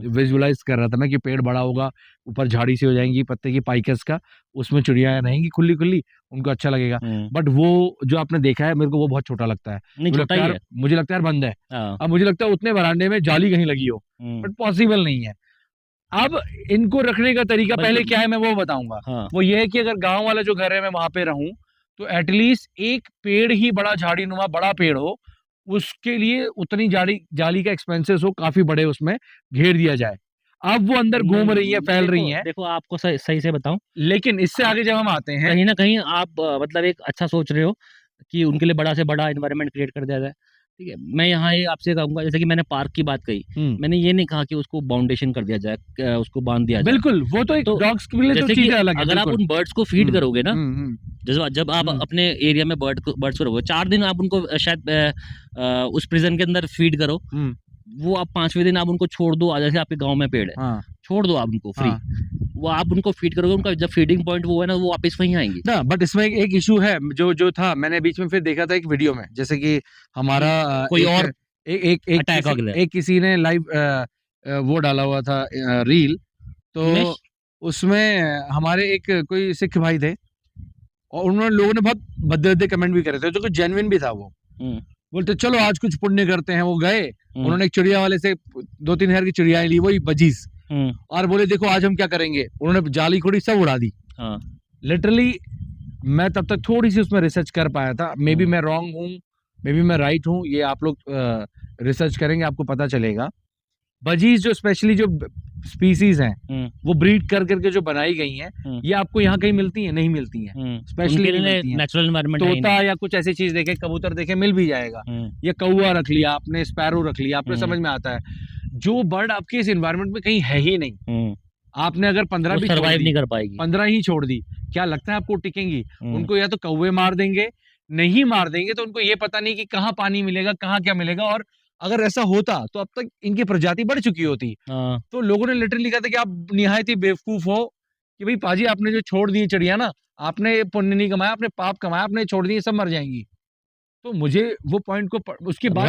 विजुअलाइज कर रहा था मैं कि पेड़ बड़ा होगा, ऊपर झाड़ी सी हो जाएंगी पत्ते की, पाइकस का, उसमें चिड़िया रहेंगी खुली खुली, उनको अच्छा लगेगा। बट वो जो आपने देखा है, मेरे को वो बहुत छोटा लगता है। नहीं, छोटा ही है। मुझे लगता है बंद है। अब मुझे लगता है उतने बरामदे में जाली कहीं लगी हो, बट पॉसिबल नहीं है। अब इनको रखने का तरीका पहले क्या है मैं वो बताऊंगा। वो ये है कि अगर गांव वाला जो घर है मैं वहां पे रहूं, तो एटलीस्ट एक पेड़ ही बड़ा झाड़ी नुमा बड़ा पेड़ हो, उसके लिए उतनी जाली का एक्सपेंसेस हो, काफी बड़े उसमें घेर दिया जाए। अब वो अंदर घूम रही है, फैल रही है। देखो आपको सही से बताऊं, लेकिन इससे आगे जब हम आते हैं, कहीं ना कहीं आप मतलब एक अच्छा सोच रहे हो कि उनके लिए बड़ा से बड़ा एनवायरनमेंट क्रिएट कर दिया जाए। ठीक है, मैं यहाँ ये आपसे कहूंगा, जैसे कि मैंने पार्क की बात कही, मैंने ये नहीं कहा कि उसको बाउंडेशन कर दिया जाए, उसको बांध दिया जाए। बिल्कुल, वो तो एक डॉग्स के लिए तो जैसे कि चीजें अलग है। अगर आप उन बर्ड्स को फीड करोगे ना, जब आप अपने एरिया में बर्ड्स को रखोगे, 4 दिन आप उनको शायद उस प्रिजन के अंदर फीड करो, वो आप 5वें दिन आप उनको छोड़ दो। जैसे आपके गांव में पेड़ है, छोड़ दो आप उनको फ्री, वो आप उनको फीड करोगे, उनका जब फीडिंग पॉइंट वो है ना, वो वापस वहीं आएंगे ना। बट इसमें एक इशू है जो था, मैंने बीच में फिर देखा था एक वीडियो में, जैसे कि हमारा कोई और एक किसी ने लाइव वो डाला हुआ था रील, तो उसमें हमारे एक कोई सिख भाई थे और उन्होंने लोगों ने बहुत भद्दे कमेंट भी करे थे, जो कि जेन्युइन भी था। वो बोलते चलो आज कुछ पुण्य करते हैं। वो गए, उन्होंने एक चिड़िया वाले से 2-3 हज़ार की चिड़िया ली, वही बजीज, और बोले देखो आज हम क्या करेंगे। उन्होंने जाली खोड़ी सब उड़ा दी। लिटरली मैं तब तक थोड़ी सी उसमें रिसर्च कर पाया था। मे बी मैं रॉन्ग हूँ, मे बी मैं राइट हूँ, ये आप लोग रिसर्च करेंगे आपको पता चलेगा। बजीज जो स्पेशली जो स्पीसीज हैं, वो ब्रीड कर करके जो बनाई गई हैं, ये आपको यहाँ कहीं मिलती है? नहीं मिलती है। स्पेशली नेचुरल एनवायरनमेंट तोता या कुछ ऐसी चीज देखे, कबूतर देखे, मिल भी जाएगा। या कौवा रख लिया आपने, स्पैरो रख लिया आपने, समझ में आता है। जो बर्ड आपके इस एनवायरनमेंट में कहीं है ही नहीं, आपने अगर 15 भी सर्वाइव नहीं कर पाएगी, 15 ही छोड़ दी, क्या लगता है आपको टिकेंगी? उनको या तो कौवे मार देंगे, नहीं मार देंगे तो उनको ये पता नहीं कि कहाँ पानी मिलेगा, कहाँ क्या मिलेगा। और अगर ऐसा होता तो अब तक इनकी प्रजाति बढ़ चुकी होती। तो लोगों ने लिटरली कहा था कि आप निहायत ही बेवकूफ हो कि भाई पाजी आपने जो छोड़ दी चिड़िया ना, आपने पुण्य नहीं कमाया, आपने पाप कमाया, आपने छोड़ दी, सब मर जाएंगी। तो मुझे वो पॉइंट को उसके बाद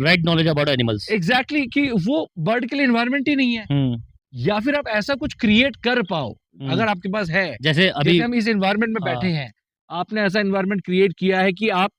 right knowledge about animals, exactly, कि वो बर्ड के लिए एनवायरनमेंट ही नहीं है। या फिर आप ऐसा कुछ क्रिएट कर पाओ अगर आपके पास है। जैसे अभी हम इस एनवायरनमेंट में बैठे हैं, आपने ऐसा एनवायरनमेंट क्रिएट किया है कि आप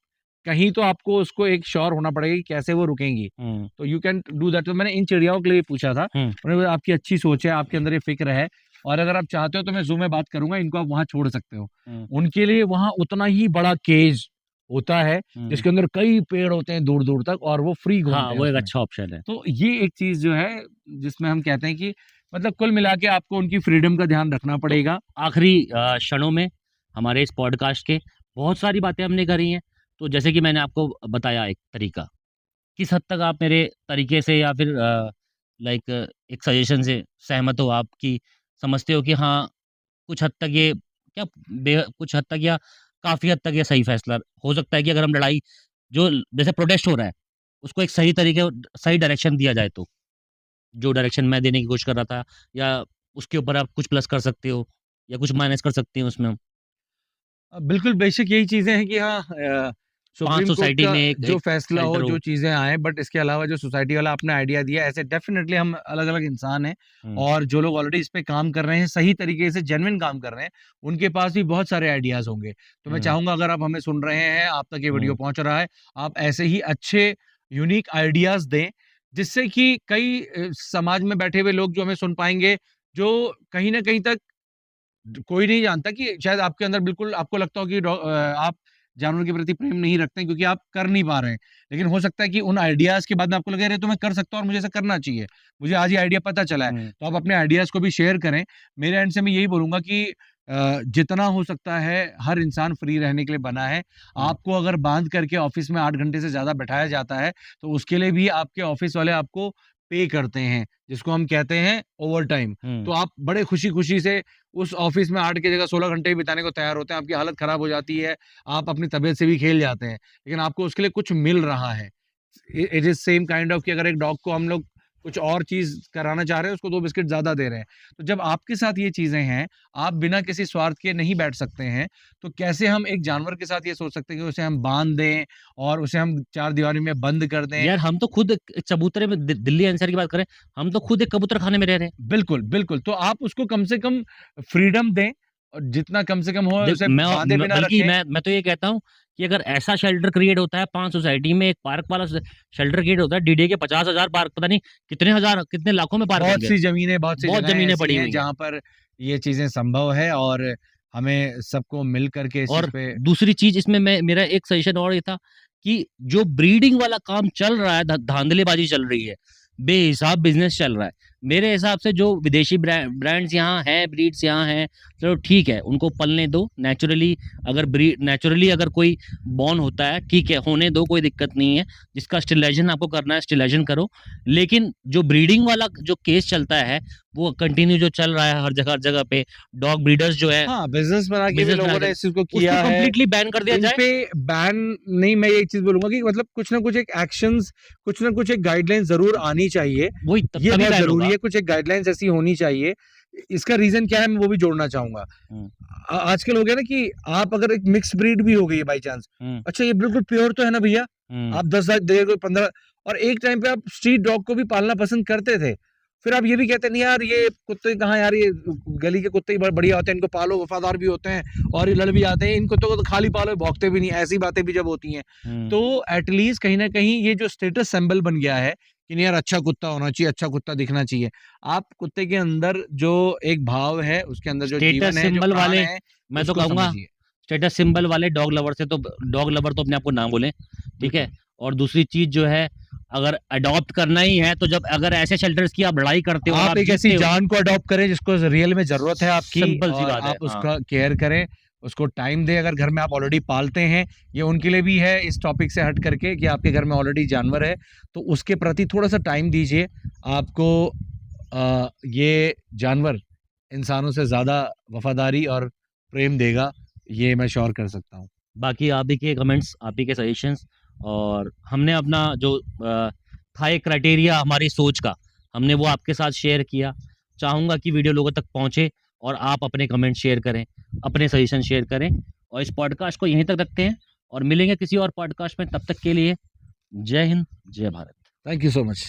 कहीं तो आपको उसको एक श्योर होना पड़ेगा कि कैसे वो रुकेंगी। तो यू कैन डू दैट। तो मैंने इन चिड़ियाओं के लिए पूछा था, उन्होंने बोला आपकी अच्छी सोच है, आपके अंदर ये फिक्र है, और अगर आप चाहते हो तो मैं जू में बात करूंगा, इनको आप वहां छोड़ सकते हो। उनके लिए वहां उतना ही बड़ा केज होता है जिसके अंदर कई पेड़ होते हैं दूर दूर तक, और वो फ्री घूमते हैं। वो एक अच्छा ऑप्शन है। तो ये एक चीज जो है जिसमें हम कहते हैं कि मतलब कुल मिला के आपको उनकी फ्रीडम का ध्यान रखना पड़ेगा। आखिरी क्षणों में हमारे इस पॉडकास्ट के बहुत सारी बातें हमने करी हैं। तो जैसे कि मैंने आपको बताया एक तरीका, किस हद तक आप मेरे तरीके से या फिर लाइक एक सजेशन से सहमत हो, आपकी समझते हो कि हाँ कुछ हद तक ये कुछ हद तक या काफ़ी हद तक ये सही फैसला हो सकता है कि अगर हम लड़ाई जो जैसे प्रोटेस्ट हो रहा है उसको एक सही तरीके, सही डायरेक्शन दिया जाए, तो जो डायरेक्शन मैं देने की कोशिश कर रहा था, या उसके ऊपर आप कुछ प्लस कर सकते हो या कुछ माइनस कर सकते हैं उसमें हम। बिल्कुल बेसिक यही चीजें हैं कि हाँ सुप्रीम कोर्ट का जो फैसला हो, जो चीजें आए, बट इसके अलावा जो सोसाइटी वाला आपने आइडिया दिया, ऐसे डेफिनेटली हम अलग अलग इंसान हैं, और जो लोग ऑलरेडी इस पे काम कर रहे हैं, सही तरीके से जेन्युइन काम कर रहे हैं, उनके पास भी बहुत सारे आइडियाज होंगे। तो मैं चाहूंगा अगर आप हमें सुन रहे हैं, आप तक ये वीडियो पहुंच रहा है, आप ऐसे ही अच्छे यूनिक आइडियाज दें, जिससे कि कई समाज में बैठे हुए लोग जो हमें सुन पाएंगे, जो कहीं ना कहीं तक कोई नहीं जानता कि शायद आपके अंदर बिल्कुल आपको लगता हो कि आप जानवर के प्रति प्रेम नहीं रखते हैं क्योंकि आप कर नहीं पा रहे हैं। लेकिन हो सकता है कि उन आइडियाज़ के बाद में आपको लगे अरे तो मैं कर सकता हूँ और मुझे ऐसा करना चाहिए। मुझे आज ये आइडिया पता चला है। तो आप अपने आइडियाज़ को भी शेयर करें। मेरे एंड से मैं यही बोलूँगा कि जितना हो सकता है हर इंसान फ्री रहने के लिए बना है। आपको अगर बाँध करके ऑफ़िस में 8 घंटे से ज़्यादा बैठाया जाता है, तो उसके लिए भी आपके ऑफ़िस वाले आपको पे करते हैं, जिसको हम कहते हैं ओवरटाइम। तो आप बड़े खुशी-खुशी से उस ऑफ़िस में 8 की जगह 16 घंटे भी बिताने को तैयार होते हैं, आपकी हालत ख़राब हो जाती है, आप अपनी तबीयत से भी खेल जाते हैं, लेकिन आपको उसके लिए कुछ मिल रहा है। It is same kind of कि अगर एक डॉग को हम लोग कुछ और चीज़ कराना चाह रहे हैं, उसको 2 बिस्किट ज़्यादा दे रहे हैं। तो जब आपके साथ ये चीज़ें हैं, आप बिना किसी स्वार्थ के नहीं बैठ सकते हैं, तो कैसे हम एक जानवर के साथ ये सोच सकते हैं कि उसे हम बाँध दें और उसे हम चारदीवारी में बंद कर दें। यार हम तो खुद एक चबूतरे में दिल्ली एनसीआर की बात करें, हम तो खुद एक कबूतर खाने में रह रहे हैं। बिल्कुल, बिल्कुल। तो आप उसको कम से कम फ्रीडम दें और जितना कम से कम हो देख उसे मैं बाँधे म बिना बल्कि रखें। मैं तो ये कहता हूँ कि अगर ऐसा शेल्टर क्रिएट होता है 5 सोसाइटी में एक पार्क वाला शेल्टर क्रिएट होता है, डीडीए के 50,000 पार्क पता नहीं कितने हज़ार कितने लाखों में पार्क बन गए। बहुत सी बहुत जगहें ज़मीनें ऐसी पड़ी हैं हुई हैं। जहाँ पर ये चीज़ें संभव है और हमें सबको मिल कर के इस चीज़ और पे दूसरी चीज़ इसमें मैं मेरा एक सजेशन और ये था कि जो ब्रीडिंग वाला काम चल रहा है, धांधलीबाज़ी चल रही है, बेहिसाब बिज़नेस चल रहा है। मेरे हिसाब से जो विदेशी ब्रांड्स यहाँ हैं, ब्रीड्स यहाँ हैं, चलो ठीक है, उनको पलने दो। नेचुरली अगर कोई बॉर्न होता है, ठीक है, होने दो, कोई दिक्कत नहीं है। जिसका स्टिलाइज़ेशन आपको करना है, स्टिलाइज़ेशन करो। लेकिन जो ब्रीडिंग वाला जो केस चलता है, वो कंटिन्यू जो चल रहा है हर जगह पे, डॉग ब्रीडर्स जो है, हाँ, बिज़नेस बना के भी बिज़नेस बना लोगों के ने इस चीज़ को उसको किया है। कंप्लीटली बैन कर दिया इन जाए। पे बैन नहीं, मैं यही चीज़ बोलूँगा कि मतलब कुछ ना कुछ एक एक्शंस, कुछ ना कुछ एक गाइडलाइन ज़रूर आनी चाहिए। वही ये तभी बहुत बैन ज़रूरी होगा। है, कुछ एक गाइडलाइंस ऐसी होनी चाहिए। इसका रीज़न क्या है मैं वो भी जोड़ना चाहूँगा। हुँ, आजकल हो गया ना कि आप अगर एक मिक्स ब्रीड भी हो गई है बाय चांस, हुँ, अच्छा ये बिल्कुल प्योर तो है ना भैया? हुँ। आप 10 दे कोई 15 और एक टाइम पे आप स्ट्रीट डॉग को भी पालना पसंद करते थे। फिर आप ये भी कहते नहीं यार ये कुत्ते कहाँ यार ये गली के कुत्ते ही बढ़िया होते हैं, इनको पालो वफ़ादार भी होते हैं और ये लड़ भी जाते हैं, इन कुत्तों को तो खाली पालो भौंकते भी नहीं, ऐसी बातें भी जब होती हैं। हुँ। तो एट लीस्ट कहीं न कहीं ये जो स्टेटस सिंबल बन गया है कि नहीं यार अच्छा कुत्ता होना चाहिए, अच्छा कुत्ता दिखना चाहिए। आप कुत्ते के अंदर जो एक भाव है, उसके अंदर जो स्टेटस जीवन है, जो सिंबल प्राण वाले है, मैं तो उसको कहूँगा समझिए। स्टेटस सिंबल वाले डॉग लवर तो अपने आप को ना बोलें, ठीक है? बिल्कुल। और दूसरी चीज़ जो है, अगर अडॉप्ट करना ही है तो जब अगर ऐसे शेल्टर्स की आप लड़ाई करते हो और आप आप एक ऐसी जीतते हो, जान को अडॉप्ट करें जिसको रियल में ज़रूरत है आपकी सिंपल सी और बात है। आप हाँ, उसका केयर करें, उसको टाइम दें। अगर घर में आप ऑलरेडी पालते हैं, ये उनके लिए भी है इस टॉपिक से हट करके कि आपके घर में ऑलरेडी जानवर है, तो उसके प्रति थोड़ा-सा टाइम दीजिए। आपको ये जानवर इंसानों से ज़्यादा वफ़ादारी और प्रेम देगा, ये मैं श्योर कर सकता हूँ। बाकी आप ही के कमेंट्स, आप ही के सजेशंस और हमने अपना जो था एक क्राइटेरिया हमारी सोच का, हमने वो आपके साथ शेयर किया। चाहूँगा कि वीडियो लोगों तक पहुँचे और आप अपने कमेंट शेयर करें, अपने सजेशन शेयर करें और इस पॉडकास्ट को यहीं तक रखते हैं और मिलेंगे किसी और पॉडकास्ट में। तब तक के लिए जय हिंद, जय Bharat. Thank you so much.